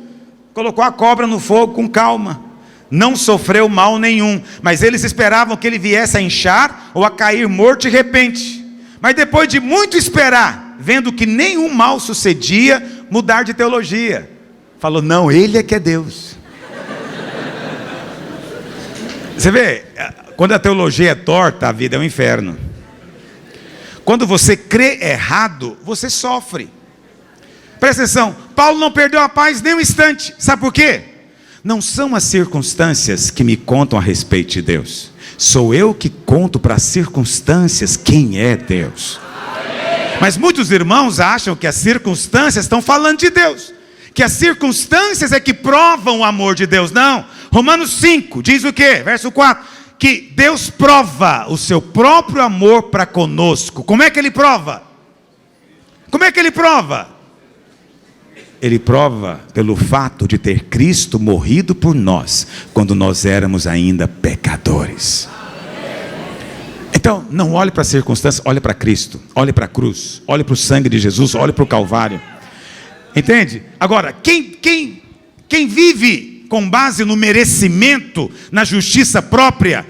colocou a cobra no fogo com calma. Não sofreu mal nenhum, mas eles esperavam que ele viesse a inchar ou a cair morto de repente. Mas depois de muito esperar, vendo que nenhum mal sucedia, mudar de teologia. Falou: não, ele é que é Deus. Você vê, quando a teologia é torta, a vida é um inferno. Quando você crê errado, você sofre. Presta atenção, Paulo não perdeu a paz nem um instante. Sabe por quê? Não são as circunstâncias que me contam a respeito de Deus. Sou eu que conto para as circunstâncias quem é Deus. Mas muitos irmãos acham que as circunstâncias estão falando de Deus, que as circunstâncias é que provam o amor de Deus. Não, Romanos 5 diz o quê? Verso 4, que Deus prova o seu próprio amor para conosco. Como é que Ele prova? Ele prova pelo fato de ter Cristo morrido por nós, quando nós éramos ainda pecadores. Então, não olhe para as circunstâncias, olhe para Cristo, olhe para a cruz, olhe para o sangue de Jesus, olhe para o Calvário. Entende? Agora, quem vive com base no merecimento, na justiça própria,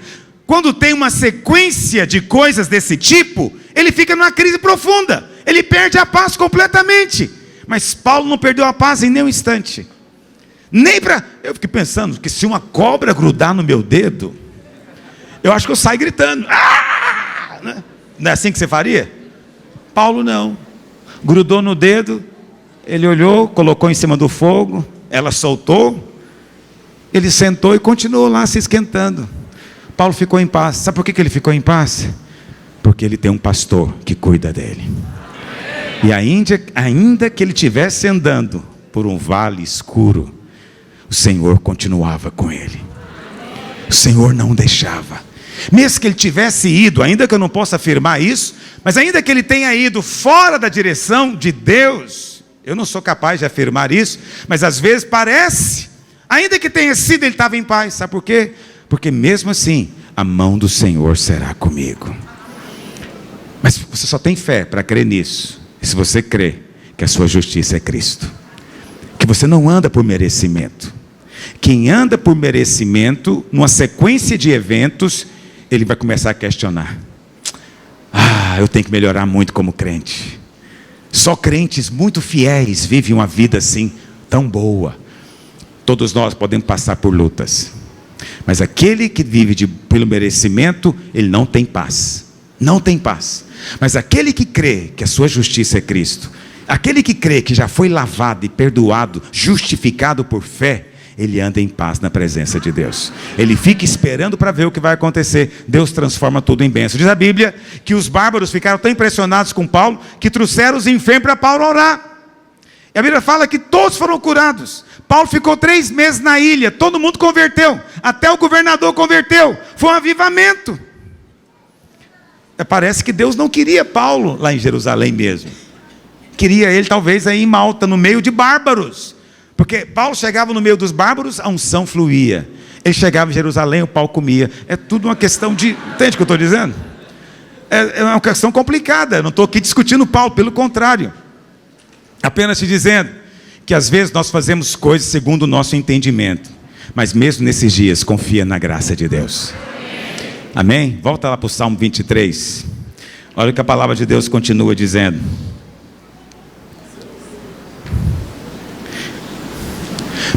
quando tem uma sequência de coisas desse tipo, ele fica numa crise profunda, ele perde a paz completamente. Mas Paulo não perdeu a paz em nenhum instante. Eu fiquei pensando que se uma cobra grudar no meu dedo, eu acho que eu saio gritando. Ah! Não é assim que você faria? Paulo não. Grudou no dedo, ele olhou, colocou em cima do fogo, ela soltou, ele sentou e continuou lá se esquentando. Paulo ficou em paz. Sabe por que ele ficou em paz? Porque ele tem um pastor que cuida dele. E ainda que ele estivesse andando por um vale escuro, o Senhor continuava com ele. O Senhor não deixava. Mesmo que ele tivesse ido, ainda que eu não possa afirmar isso, mas ainda que ele tenha ido fora da direção de Deus, eu não sou capaz de afirmar isso, mas às vezes parece, ainda que tenha sido, ele estava em paz. Sabe por quê? Porque mesmo assim, a mão do Senhor será comigo. Mas você só tem fé para crer nisso, se você crê que a sua justiça é Cristo, que você não anda por merecimento. Quem anda por merecimento, numa sequência de eventos, ele vai começar a questionar: eu tenho que melhorar muito como crente. Só crentes muito fiéis vivem uma vida assim, tão boa. Todos nós podemos passar por lutas, mas aquele que vive pelo merecimento, ele não tem paz. Não tem paz. Mas aquele que crê que a sua justiça é Cristo, aquele que crê que já foi lavado e perdoado, justificado por fé, ele anda em paz na presença de Deus. Ele fica esperando para ver o que vai acontecer. Deus transforma tudo em bênção. Diz a Bíblia que os bárbaros ficaram tão impressionados com Paulo, que trouxeram os enfermos para Paulo orar. E a Bíblia fala que todos foram curados. Paulo ficou 3 meses na ilha, todo mundo converteu, até o governador converteu. Foi um avivamento. Parece que Deus não queria Paulo lá em Jerusalém mesmo. Queria ele talvez aí em Malta, no meio de bárbaros. Porque Paulo chegava no meio dos bárbaros, a unção fluía. Ele chegava em Jerusalém, o pau comia. É tudo uma questão de... Entende o que eu estou dizendo? É uma questão complicada. Eu não estou aqui discutindo Paulo, pelo contrário. Apenas te dizendo que às vezes nós fazemos coisas segundo o nosso entendimento. Mas mesmo nesses dias, confia na graça de Deus. Amém? Volta lá para o Salmo 23. Olha o que a palavra de Deus continua dizendo.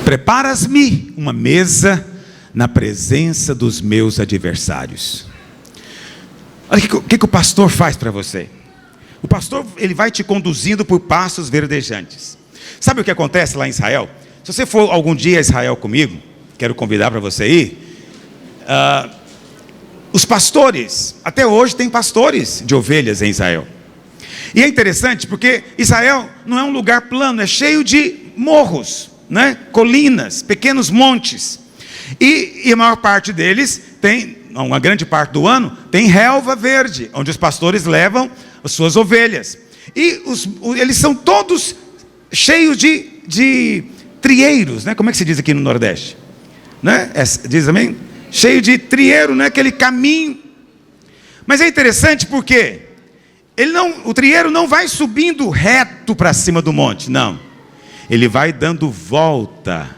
Preparas-me uma mesa na presença dos meus adversários. Olha o que o pastor faz para você. O pastor, ele vai te conduzindo por passos verdejantes. Sabe o que acontece lá em Israel? Se você for algum dia a Israel comigo, quero convidar para você ir. Os pastores, até hoje tem pastores de ovelhas em Israel. E é interessante porque Israel não é um lugar plano, é cheio de morros, né? Colinas, pequenos montes. E a maior parte deles tem, uma grande parte do ano, tem relva verde, onde os pastores levam as suas ovelhas. E eles são todos cheios de trieiros, né? Como é que se diz aqui no Nordeste? Né? Diz também? Cheio de trieiro, né? Aquele caminho. Mas é interessante porque o trieiro não vai subindo reto para cima do monte, não. Ele vai dando volta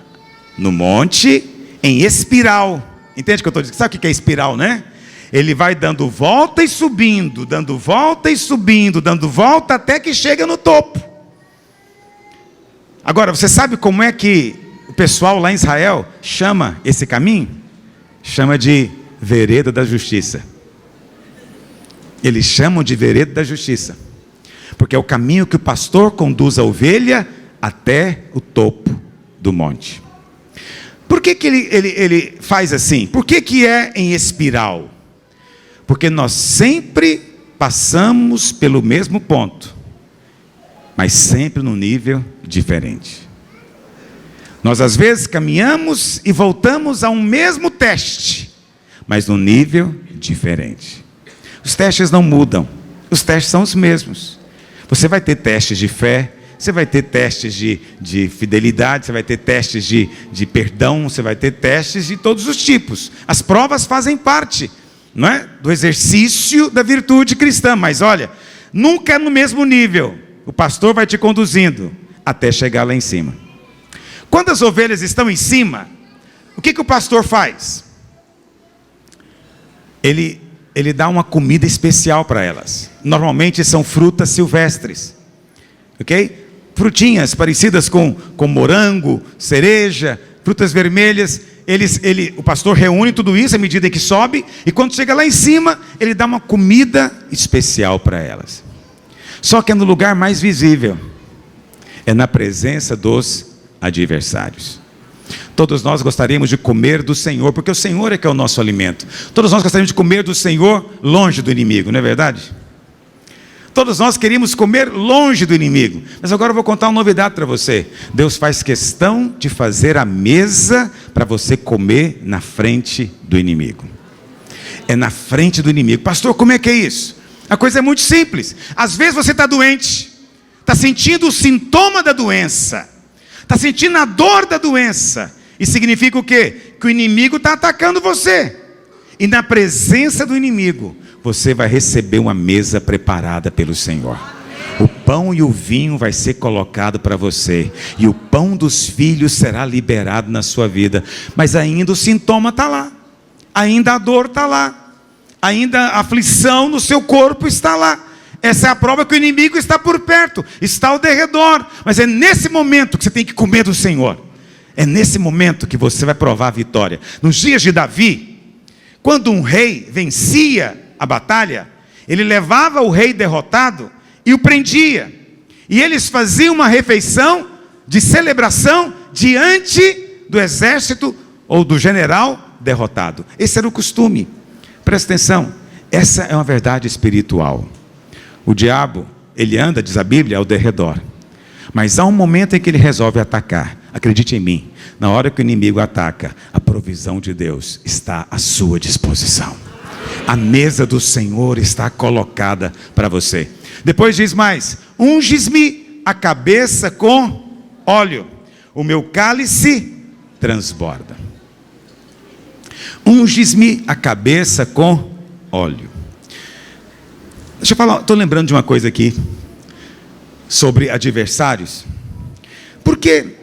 no monte em espiral. Entende o que eu estou dizendo? Sabe o que é espiral, né? Ele vai dando volta e subindo, dando volta e subindo, dando volta até que chega no topo. Agora, você sabe como é que o pessoal lá em Israel chama esse caminho? Chama de vereda da justiça. Eles chamam de vereda da justiça, porque é o caminho que o pastor conduz a ovelha até o topo do monte. Por que ele faz assim? Por que é em espiral? Porque nós sempre passamos pelo mesmo ponto, mas sempre num nível diferente. Nós às vezes caminhamos e voltamos a um mesmo teste, mas num nível diferente. Os testes não mudam, os testes são os mesmos. Você vai ter testes de fé, você vai ter testes de fidelidade, você vai ter testes de perdão, você vai ter testes de todos os tipos. As provas fazem parte, não é? Do exercício da virtude cristã, mas olha, nunca é no mesmo nível. O pastor vai te conduzindo até chegar lá em cima. Quando as ovelhas estão em cima, o que o pastor faz? Ele dá uma comida especial para elas. Normalmente são frutas silvestres, ok? Frutinhas parecidas com morango, cereja, frutas vermelhas. O pastor reúne tudo isso à medida que sobe, e quando chega lá em cima, ele dá uma comida especial para elas. Só que é no lugar mais visível, é na presença dos adversários. Todos nós gostaríamos de comer do Senhor, porque o Senhor é que é o nosso alimento. Todos nós gostaríamos de comer do Senhor longe do inimigo, não é verdade? Todos nós queríamos comer longe do inimigo. Mas agora eu vou contar uma novidade para você. Deus faz questão de fazer a mesa para você comer na frente do inimigo. É na frente do inimigo. Pastor, como é que é isso? A coisa é muito simples. Às vezes você está doente, está sentindo o sintoma da doença, está sentindo a dor da doença. E significa o quê? Que o inimigo está atacando você. E na presença do inimigo, você vai receber uma mesa preparada pelo Senhor. O pão e o vinho vai ser colocado para você. E o pão dos filhos será liberado na sua vida. Mas ainda o sintoma está lá. Ainda a dor está lá. Ainda a aflição no seu corpo está lá. Essa é a prova que o inimigo está por perto. Está ao derredor. Mas é nesse momento que você tem que comer do Senhor. É nesse momento que você vai provar a vitória. Nos dias de Davi, quando um rei vencia a batalha, ele levava o rei derrotado e o prendia. E eles faziam uma refeição de celebração diante do exército ou do general derrotado. Esse era o costume. Presta atenção, essa é uma verdade espiritual. O diabo, ele anda, diz a Bíblia, ao derredor. Mas há um momento em que ele resolve atacar. Acredite em mim, na hora que o inimigo ataca, a provisão de Deus está à sua disposição. A mesa do Senhor está colocada para você. Depois diz mais: unges-me a cabeça com óleo, o meu cálice transborda. Unges-me a cabeça com óleo. Deixa eu falar, estou lembrando de uma coisa aqui, sobre adversários. Porque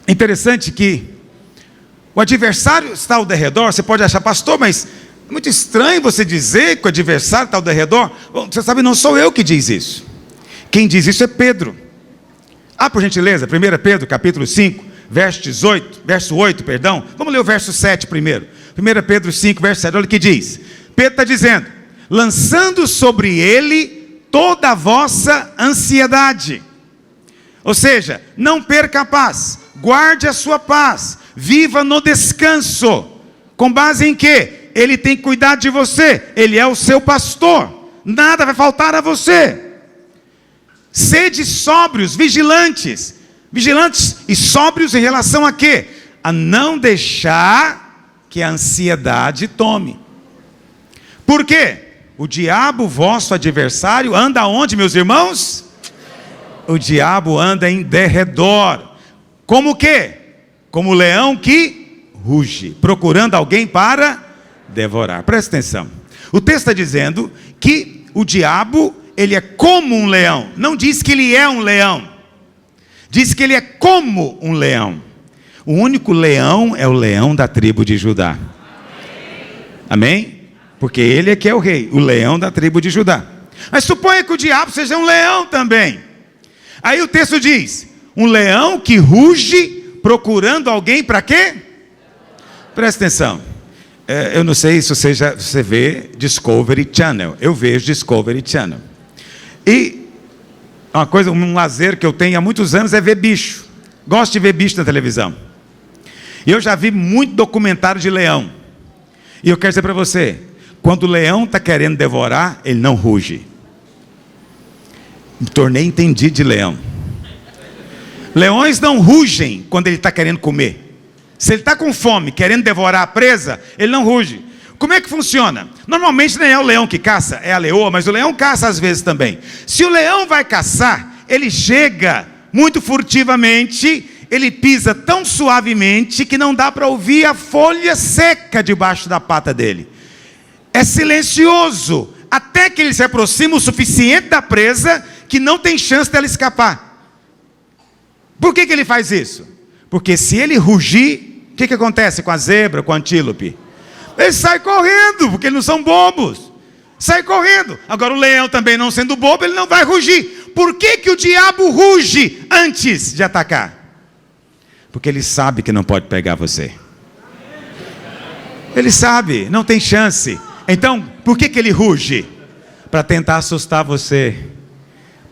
é interessante que o adversário está ao derredor. Você pode achar, pastor, mas é muito estranho você dizer que o adversário está ao derredor. Bom, você sabe, não sou eu que diz isso. Quem diz isso é Pedro. Por gentileza, 1 Pedro capítulo 5, verso 8, perdão. Vamos ler o verso 7 primeiro. 1 Pedro 5, verso 7, olha o que diz. Pedro está dizendo: lançando sobre ele toda a vossa ansiedade. Ou seja, não perca a paz, guarde a sua paz, viva no descanso. Com base em quê? Ele tem cuidado de você, ele é o seu pastor, nada vai faltar a você. Sede sóbrios, vigilantes e sóbrios em relação a quê? A não deixar que a ansiedade tome. Por quê? O diabo, vosso adversário, anda onde, meus irmãos? O diabo anda em derredor. Como o quê? Como o leão que ruge, procurando alguém para devorar. Presta atenção. O texto está dizendo que o diabo, ele é como um leão. Não diz que ele é um leão. Diz que ele é como um leão. O único leão é o leão da tribo de Judá. Amém? Porque ele é que é o rei, o leão da tribo de Judá. Mas suponha que o diabo seja um leão também. Aí o texto diz: um leão que ruge procurando alguém para quê? Presta atenção. Eu não sei se você vê Discovery Channel. Eu vejo Discovery Channel. E um lazer que eu tenho há muitos anos é ver bicho. Gosto de ver bicho na televisão. E eu já vi muito documentário de leão. E eu quero dizer para você, quando o leão está querendo devorar, ele não ruge. Me tornei entendido de leão. Leões não rugem quando ele está querendo comer. Se ele está com fome, querendo devorar a presa, ele não ruge. Como é que funciona? Normalmente nem é o leão que caça, é a leoa, mas o leão caça às vezes também. Se o leão vai caçar, ele chega muito furtivamente, ele pisa tão suavemente que não dá para ouvir a folha seca debaixo da pata dele. É silencioso, até que ele se aproxima o suficiente da presa, que não tem chance dela escapar. Por que ele faz isso? Porque se ele rugir, o que acontece com a zebra, com o antílope? Eles saem correndo, porque eles não são bobos. Sai correndo. Agora o leão também, não sendo bobo, ele não vai rugir. Por que o diabo ruge antes de atacar? Porque ele sabe que não pode pegar você. Ele sabe, não tem chance. Então, por que ele ruge? Para tentar assustar você.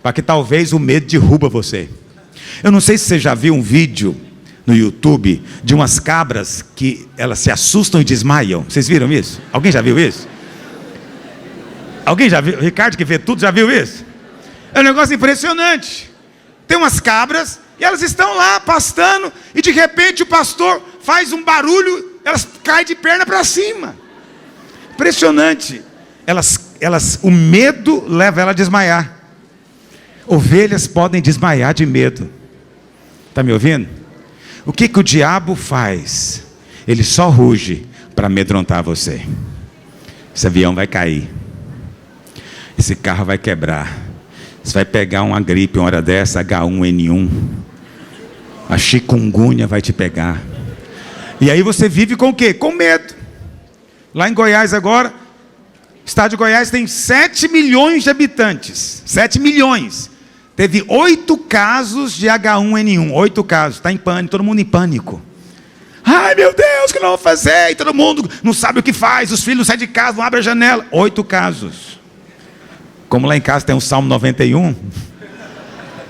Para que talvez o medo derruba você. Eu não sei se você já viu um vídeo no YouTube de umas cabras que elas se assustam e desmaiam. Vocês viram isso? Alguém já viu isso? Alguém já viu? Ricardo que vê tudo, já viu isso? É um negócio impressionante. Tem umas cabras e elas estão lá pastando e de repente o pastor faz um barulho, elas caem de perna para cima. Impressionante. O medo leva ela a desmaiar. Ovelhas podem desmaiar de medo. Está me ouvindo? O que o diabo faz? Ele só ruge para amedrontar você. Esse avião vai cair. Esse carro vai quebrar. Você vai pegar uma gripe uma hora dessa, H1N1. A chikungunya vai te pegar. E aí você vive com o quê? Com medo. Lá em Goiás agora, o estado de Goiás tem 7 milhões de habitantes. 7 milhões. Teve 8 casos de H1N1. 8 casos. Está em pânico, todo mundo em pânico. Ai meu Deus, o que nós vamos fazer? E todo mundo não sabe o que faz. Os filhos saem de casa, não abrem a janela. 8 casos. Como lá em casa tem um Salmo 91.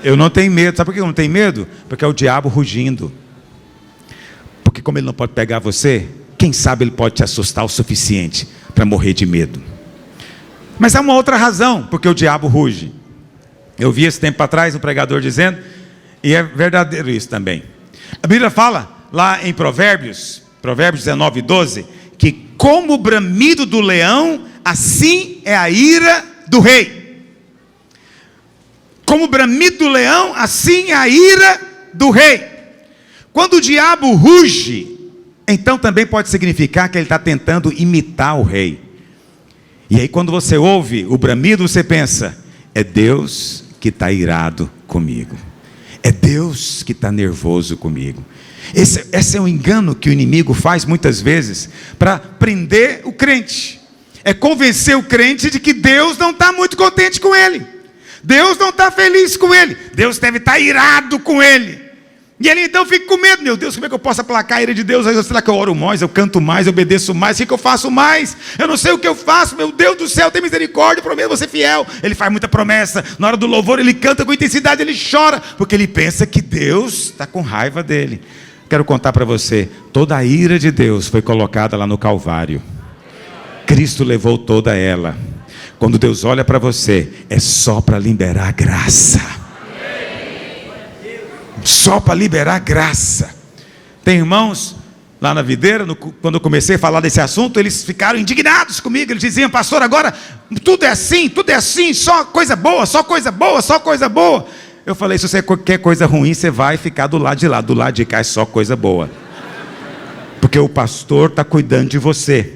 Eu não tenho medo. Sabe por que eu não tenho medo? Porque é o diabo rugindo. Porque como ele não pode pegar você, quem sabe ele pode te assustar o suficiente para morrer de medo. Mas há uma outra razão porque o diabo ruge. Eu vi esse tempo atrás um pregador dizendo, e é verdadeiro isso também. A Bíblia fala lá em Provérbios 19:12, que como o bramido do leão, assim é a ira do rei. Como o bramido do leão, assim é a ira do rei. Quando o diabo ruge, então também pode significar que ele está tentando imitar o rei. E aí quando você ouve o bramido, você pensa, é Deus que está irado comigo. É Deus que está nervoso comigo. Esse é um engano que o inimigo faz muitas vezes para prender o crente. É convencer o crente de que Deus não está muito contente com ele. Deus não está feliz com ele. Deus deve estar irado com ele. E ele então fica com medo. Meu Deus, como é que eu posso aplacar a ira de Deus? Será que eu oro mais, eu canto mais, eu obedeço mais? O que eu faço mais? Eu não sei o que eu faço. Meu Deus do céu, tem misericórdia, prometo você fiel. Ele faz muita promessa. Na hora do louvor ele canta com intensidade, ele chora, porque ele pensa que Deus está com raiva dele. Quero contar para você, toda a ira de Deus foi colocada lá no Calvário. Cristo levou toda ela. Quando Deus olha para você, é só para liberar graça. Só para liberar graça. Tem irmãos lá na videira, quando eu comecei a falar desse assunto, eles ficaram indignados comigo. Eles diziam, pastor, agora tudo é assim, só coisa boa, só coisa boa, só coisa boa. Eu falei, se você quer coisa ruim, você vai ficar do lado de lá. Do lado de cá é só coisa boa. Porque o pastor está cuidando de você.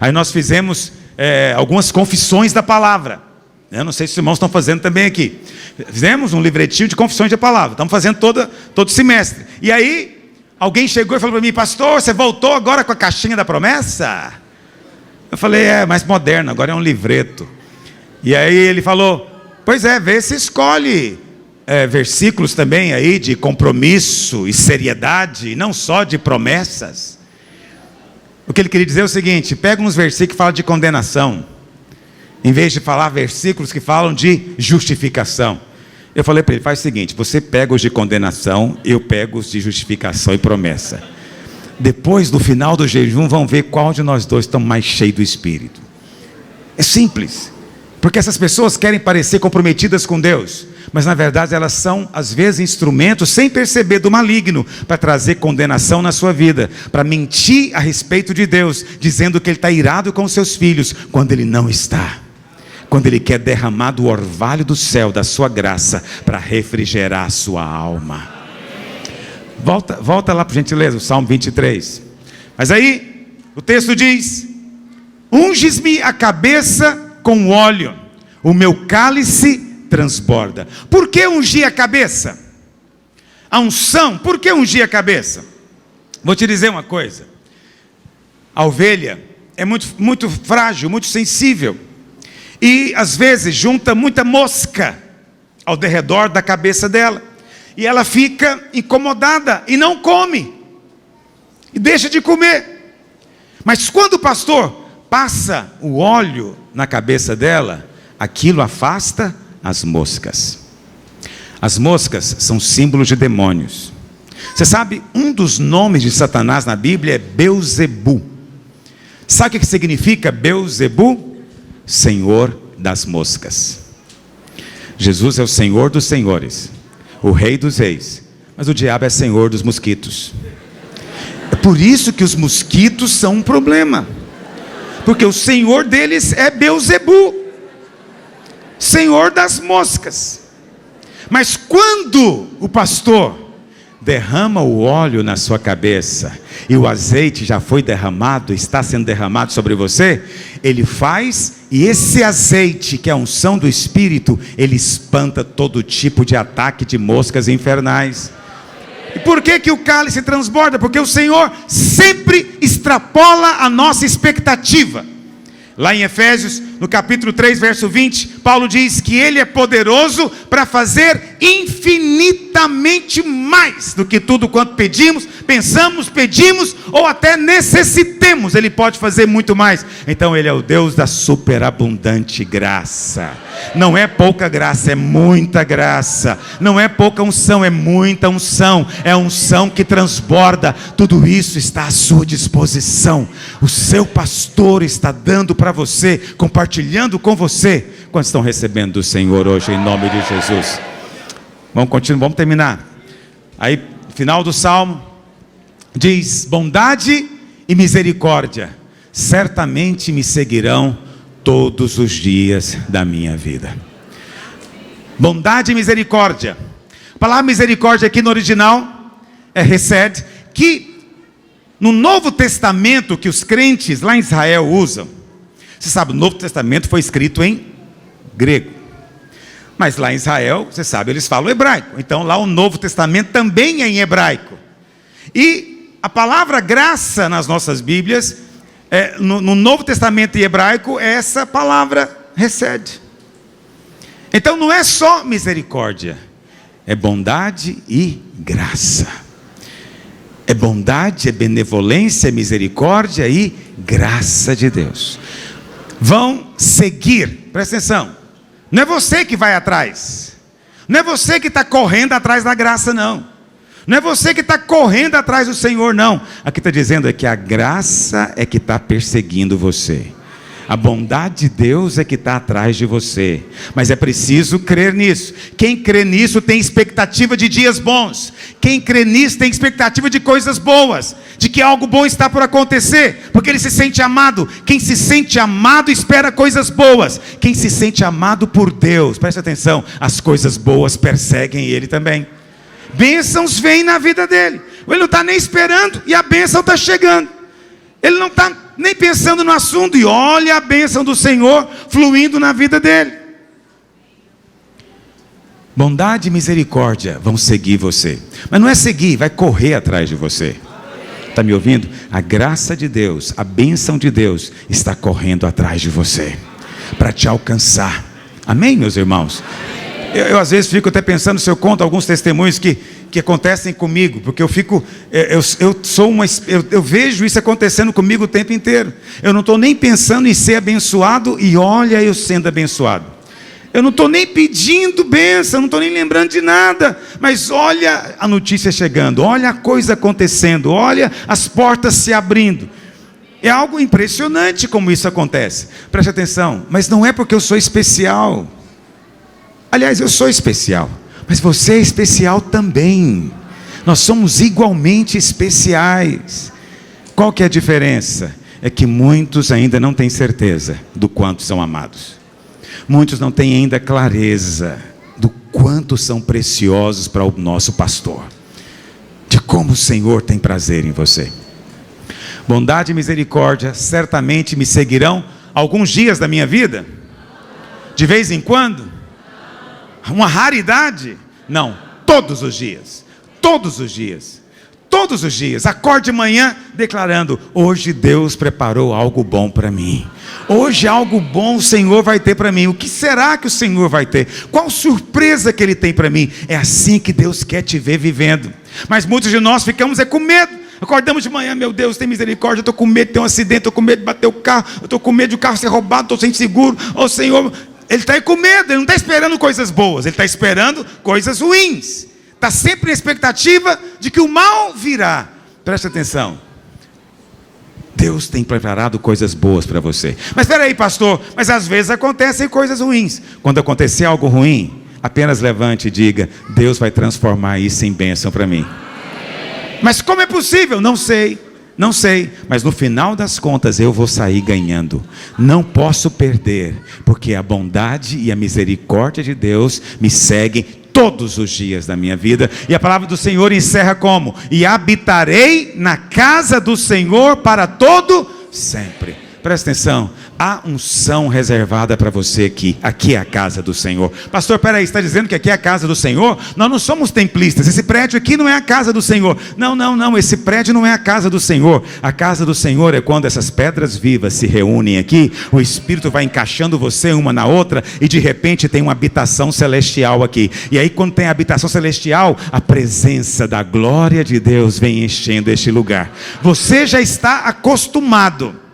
Aí nós fizemos algumas confissões da palavra. Eu não sei se os irmãos estão fazendo também aqui. Fizemos um livretinho de confissões da palavra. Estamos fazendo todo semestre. E aí, alguém chegou e falou para mim, pastor, você voltou agora com a caixinha da promessa? Eu falei, mais moderno, agora é um livreto. E aí ele falou, pois é, vê se escolhe versículos também aí de compromisso e seriedade, não só de promessas. O que ele queria dizer é o seguinte, pega uns versículos que falam de condenação, em vez de falar versículos que falam de justificação. Eu falei para ele, faz o seguinte, você pega os de condenação, eu pego os de justificação e promessa. Depois do final do jejum, vamos ver qual de nós dois estamos mais cheios do Espírito. É simples, porque essas pessoas querem parecer comprometidas com Deus, mas na verdade elas são às vezes instrumentos sem perceber do maligno, para trazer condenação na sua vida, para mentir a respeito de Deus, dizendo que Ele está irado com os seus filhos, quando Ele não está. Quando Ele quer derramar do orvalho do céu, da sua graça, para refrigerar a sua alma. Volta lá por gentileza, o Salmo 23. Mas aí, o texto diz, unges-me a cabeça com óleo, o meu cálice transborda. Por que ungir a cabeça? A unção, por que ungir a cabeça? Vou te dizer uma coisa, a ovelha é muito frágil, muito sensível, e às vezes junta muita mosca ao derredor da cabeça dela, e ela fica incomodada e não come, e deixa de comer. Mas quando o pastor passa o óleo na cabeça dela, aquilo afasta as moscas. As moscas são símbolos de demônios. Você sabe, um dos nomes de Satanás na Bíblia é Belzebu. Sabe o que significa Belzebu? Senhor das moscas. Jesus é o Senhor dos senhores, o Rei dos reis, mas o diabo é Senhor dos mosquitos. É por isso que os mosquitos são um problema, porque o Senhor deles é Beelzebu, Senhor das moscas. Mas quando o pastor derrama o óleo na sua cabeça, e o azeite já foi derramado, está sendo derramado sobre você, ele faz, e esse azeite, que é a unção do Espírito, ele espanta todo tipo de ataque de moscas infernais. E por que o cálice transborda? Porque o Senhor sempre extrapola a nossa expectativa. Lá em Efésios, no capítulo 3, verso 20, Paulo diz que Ele é poderoso para fazer infinitamente mais do que tudo quanto pedimos, pensamos, pedimos ou até necessitemos. Ele pode fazer muito mais. Então Ele é o Deus da superabundante graça. Não é pouca graça, é muita graça. Não é pouca unção, é muita unção. É unção que transborda. Tudo isso está à sua disposição. O seu pastor está dando para você, compartilhando com você. Quantos estão recebendo do Senhor hoje, em nome de Jesus? Vamos continuar, vamos terminar. Aí, final do Salmo, diz: bondade e misericórdia certamente me seguirão todos os dias da minha vida. Bondade e misericórdia. A palavra misericórdia aqui no original é hesed, que no Novo Testamento, que os crentes lá em Israel usam. Você sabe, o Novo Testamento foi escrito em grego, mas lá em Israel, você sabe, eles falam hebraico. Então lá o Novo Testamento também é em hebraico. E a palavra graça nas nossas Bíblias, no Novo Testamento em hebraico, é essa palavra hesed. Então não é só misericórdia, é bondade e graça. É bondade, é benevolência, é misericórdia e graça de Deus. Vão seguir, presta atenção, não é você que vai atrás, não é você que está correndo atrás da graça, não é você que está correndo atrás do Senhor, não. Aqui está dizendo que a graça é que está perseguindo você, a bondade de Deus é que está atrás de você, mas é preciso crer nisso. Quem crê nisso tem expectativa de dias bons, quem crê nisso tem expectativa de coisas boas, de que algo bom está por acontecer, porque ele se sente amado. Quem se sente amado espera coisas boas. Quem se sente amado por Deus, preste atenção, as coisas boas perseguem ele também. Bênçãos vêm na vida dele, ele não está nem esperando e a bênção está chegando. Ele não está nem pensando no assunto, e olha a bênção do Senhor fluindo na vida dele. Bondade e misericórdia vão seguir você, mas não é seguir, vai correr atrás de você. Está me ouvindo? A graça de Deus, a bênção de Deus está correndo atrás de você, para te alcançar. Amém, meus irmãos? Eu às vezes fico até pensando, se eu conto alguns testemunhos que acontecem comigo, porque eu fico, eu vejo isso acontecendo comigo o tempo inteiro. Eu não estou nem pensando em ser abençoado, e olha eu sendo abençoado. Eu não estou nem pedindo bênção, não estou nem lembrando de nada, mas olha a notícia chegando, olha a coisa acontecendo, olha as portas se abrindo. É algo impressionante como isso acontece. Preste atenção, mas não é porque eu sou especial. Aliás, eu sou especial, mas você é especial também. Nós somos igualmente especiais. Qual que é a diferença? É que muitos ainda não têm certeza do quanto são amados. Muitos não têm ainda clareza do quanto são preciosos para o nosso pastor, de como o Senhor tem prazer em você. Bondade e misericórdia certamente me seguirão alguns dias da minha vida. De vez em quando? Uma raridade? Não, todos os dias. Todos os dias. Todos os dias. Acorde de manhã declarando: hoje Deus preparou algo bom para mim. Hoje algo bom o Senhor vai ter para mim. O que será que o Senhor vai ter? Qual surpresa que Ele tem para mim? É assim que Deus quer te ver vivendo. Mas muitos de nós ficamos com medo. Acordamos de manhã: meu Deus, tem misericórdia, eu estou com medo de ter um acidente, estou com medo de bater o carro, eu estou com medo de o carro ser roubado, estou sem seguro. Ô Senhor, ele está aí com medo, ele não está esperando coisas boas, ele está esperando coisas ruins. Está sempre na expectativa de que o mal virá. Preste atenção. Deus tem preparado coisas boas para você. Mas espera aí, pastor, mas às vezes acontecem coisas ruins. Quando acontecer algo ruim, apenas levante e diga: Deus vai transformar isso em bênção para mim. Mas como é possível? Não sei, mas no final das contas eu vou sair ganhando. Não posso perder, porque a bondade e a misericórdia de Deus me seguem todos os dias da minha vida. E a palavra do Senhor encerra como? E habitarei na casa do Senhor para todo sempre. Presta atenção, há unção reservada para você aqui. Aqui é a casa do Senhor. Pastor, peraí, você está dizendo que aqui é a casa do Senhor? Nós não somos templistas, esse prédio aqui não é a casa do Senhor. Não, esse prédio não é a casa do Senhor. A casa do Senhor é quando essas pedras vivas se reúnem aqui, o Espírito vai encaixando você uma na outra, e de repente tem uma habitação celestial aqui. E aí quando tem a habitação celestial, a presença da glória de Deus vem enchendo este lugar. Você já está acostumado.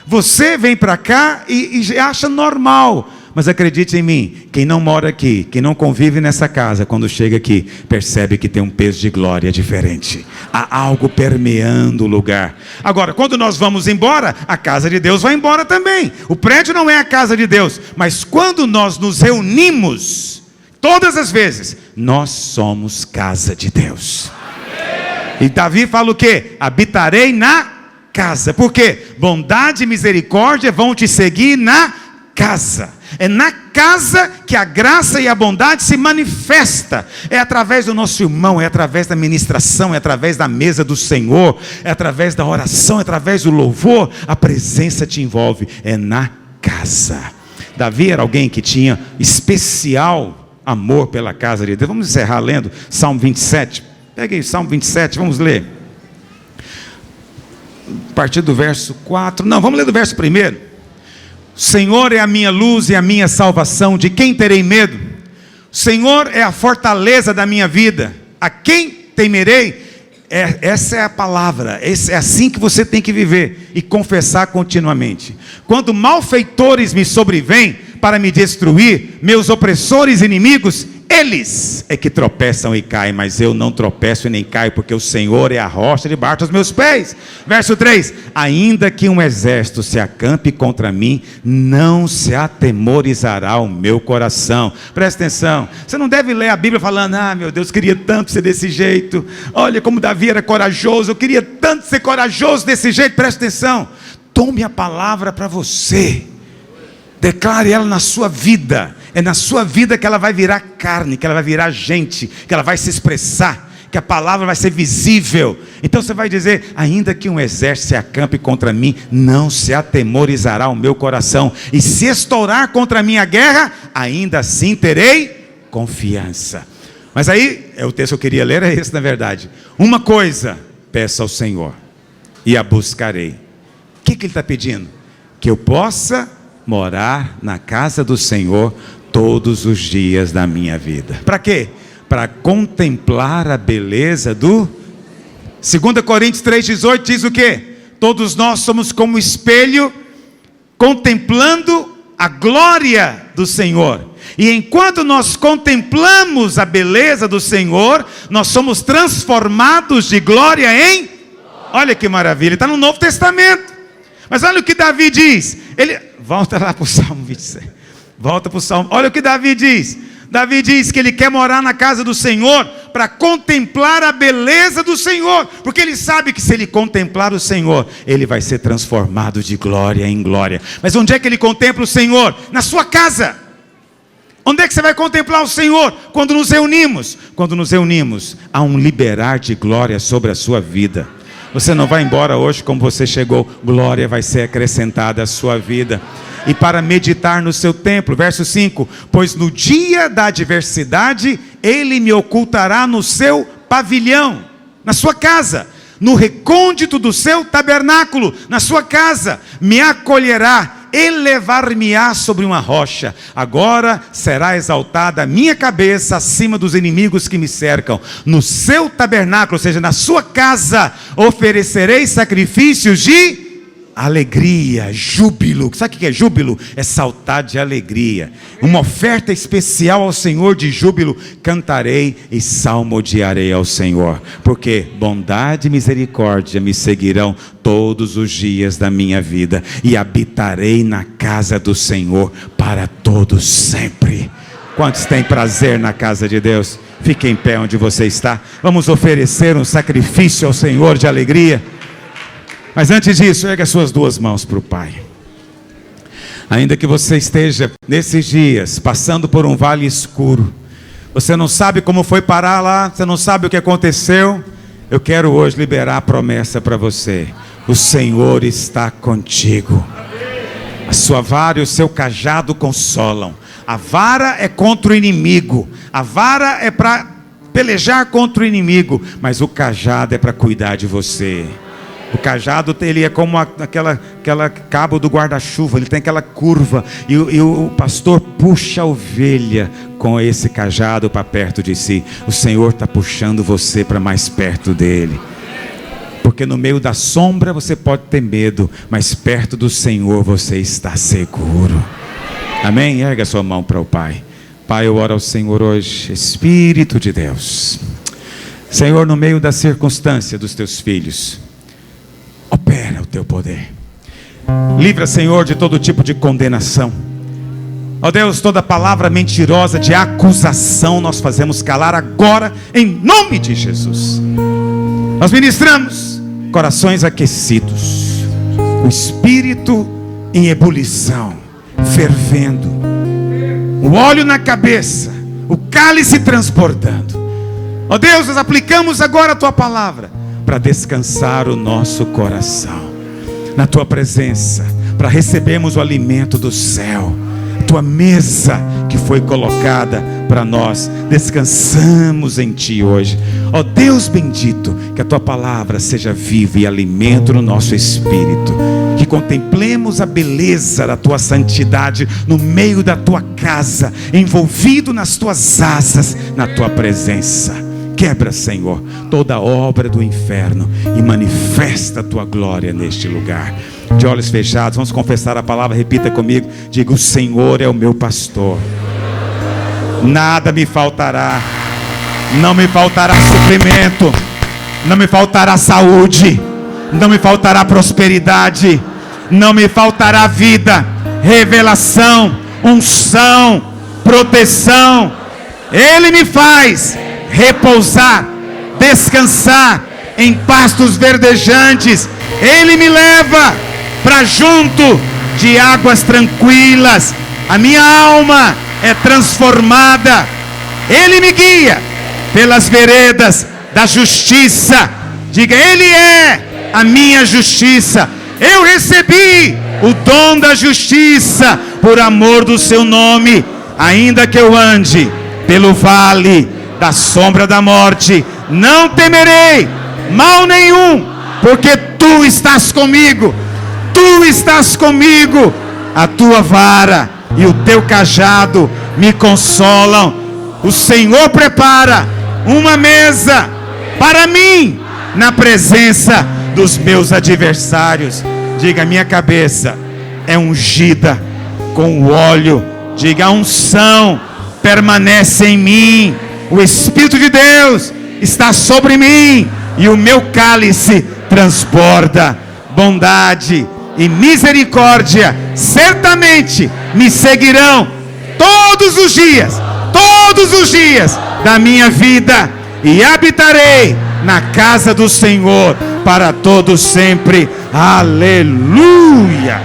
Você vem para cá e acha normal. Mas acredite em mim, quem não mora aqui, quem não convive nessa casa, quando chega aqui, percebe que tem um peso de glória diferente. Há algo permeando o lugar. Agora, quando nós vamos embora, a casa de Deus vai embora também. O prédio não é a casa de Deus. Mas quando nós nos reunimos, todas as vezes, nós somos casa de Deus. E Davi fala o quê? Habitarei na casa. Por quê? Bondade e misericórdia vão te seguir na casa. É na casa que a graça e a bondade se manifesta. É através do nosso irmão, é através da ministração, é através da mesa do Senhor, é através da oração, é através do louvor. A presença te envolve. É na casa. Davi era alguém que tinha especial amor pela casa de Deus. Vamos encerrar lendo Salmo 27. Pegue aí Salmo 27, vamos ler. A partir do verso 4, não, vamos ler do verso 1. O Senhor é a minha luz e a minha salvação, de quem terei medo? O Senhor é a fortaleza da minha vida, a quem temerei? Essa é a palavra, é assim que você tem que viver e confessar continuamente. Quando malfeitores me sobrevêm para me destruir, meus opressores e inimigos, eles é que tropeçam e caem, mas eu não tropeço e nem caio, porque o Senhor é a rocha debaixo dos meus pés. Verso 3, ainda que um exército se acampe contra mim, não se atemorizará o meu coração. Presta atenção, você não deve ler a Bíblia falando: ah, meu Deus, queria tanto ser desse jeito, olha como Davi era corajoso, eu queria tanto ser corajoso desse jeito. Presta atenção, tome a palavra para você, declare ela na sua vida. É na sua vida que ela vai virar carne, que ela vai virar gente, que ela vai se expressar, que a palavra vai ser visível. Então você vai dizer: ainda que um exército se acampe contra mim, não se atemorizará o meu coração. E se estourar contra mim a guerra, ainda assim terei confiança. Mas aí, o texto que eu queria ler é esse, na verdade. Uma coisa peço ao Senhor, e a buscarei. O que ele está pedindo? Que eu possa morar na casa do Senhor todos os dias da minha vida. Para quê? Para contemplar a beleza do... 2 Coríntios 3,18 diz o quê? Todos nós somos como espelho, contemplando a glória do Senhor. E enquanto nós contemplamos a beleza do Senhor, nós somos transformados de glória em... Olha que maravilha, está no Novo Testamento. Mas olha o que Davi diz. Ele... Volta lá para o Salmo 27. Volta para o Salmo. Olha o que Davi diz. Davi diz que ele quer morar na casa do Senhor para contemplar a beleza do Senhor. Porque ele sabe que se ele contemplar o Senhor, ele vai ser transformado de glória em glória. Mas onde é que ele contempla o Senhor? Na sua casa. Onde é que você vai contemplar o Senhor? Quando nos reunimos. Quando nos reunimos, há um liberar de glória sobre a sua vida. Você não vai embora hoje como você chegou. Glória vai ser acrescentada à sua vida. E para meditar no seu templo, verso 5. Pois no dia da adversidade, ele me ocultará no seu pavilhão, na sua casa, no recôndito do seu tabernáculo, na sua casa, me acolherá, elevar-me-á sobre uma rocha. Agora será exaltada a minha cabeça acima dos inimigos que me cercam. No seu tabernáculo, ou seja, na sua casa, oferecerei sacrifícios de alegria, júbilo. Sabe o que é júbilo? É saltar de alegria. Uma oferta especial ao Senhor de júbilo. Cantarei e salmodiarei ao Senhor, porque bondade e misericórdia me seguirão todos os dias da minha vida, e habitarei na casa do Senhor para todos sempre. Quantos têm prazer na casa de Deus? Fique em pé onde você está. Vamos oferecer um sacrifício ao Senhor de alegria. Mas antes disso, ergue as suas duas mãos para o Pai. Ainda que você esteja nesses dias passando por um vale escuro, você não sabe como foi parar lá, você não sabe o que aconteceu, eu quero hoje liberar a promessa para você. O Senhor está contigo. A sua vara e o seu cajado consolam. A vara é contra o inimigo, a vara é para pelejar contra o inimigo, mas o cajado é para cuidar de você. O cajado, ele é como aquela cabo do guarda-chuva, ele tem aquela curva, e o pastor puxa a ovelha com esse cajado para perto de si. O Senhor está puxando você para mais perto dele, porque no meio da sombra você pode ter medo, mas perto do Senhor você está seguro. Amém? Erga a sua mão para o Pai. Pai, eu oro ao Senhor hoje, Espírito de Deus. Senhor, no meio da circunstância dos teus filhos, opera o teu poder. Livra, Senhor, de todo tipo de condenação. Ó Deus, toda palavra mentirosa de acusação nós fazemos calar agora, em nome de Jesus. Nós ministramos corações aquecidos, o espírito em ebulição, fervendo, o óleo na cabeça, o cálice transbordando. Ó Deus, nós aplicamos agora a tua palavra para descansar o nosso coração na tua presença, para recebermos o alimento do céu, a tua mesa que foi colocada para nós. Descansamos em ti hoje. Ó Deus bendito, que a tua palavra seja viva e alimento no nosso espírito, que contemplemos a beleza da tua santidade no meio da tua casa, envolvido nas tuas asas, na tua presença. Quebra, Senhor, toda obra do inferno e manifesta a tua glória neste lugar. De olhos fechados, vamos confessar a palavra. Repita comigo, diga: o Senhor é o meu pastor, nada me faltará. Não me faltará suprimento, não me faltará saúde, não me faltará prosperidade, não me faltará vida, revelação, unção, proteção. Ele me faz repousar, descansar em pastos verdejantes. Ele me leva para junto de águas tranquilas. A minha alma é transformada. Ele me guia pelas veredas da justiça. Diga: Ele é a minha justiça. Eu recebi o dom da justiça por amor do seu nome. Ainda que eu ande pelo vale da sombra da morte, não temerei mal nenhum, porque tu estás comigo. Tu estás comigo. A tua vara e o teu cajado me consolam. O Senhor prepara uma mesa para mim na presença dos meus adversários. Diga: minha cabeça é ungida com o óleo. Diga: a unção permanece em mim. O Espírito de Deus está sobre mim e o meu cálice transborda. Bondade e misericórdia certamente me seguirão todos os dias da minha vida, e habitarei na casa do Senhor para todos sempre. Aleluia.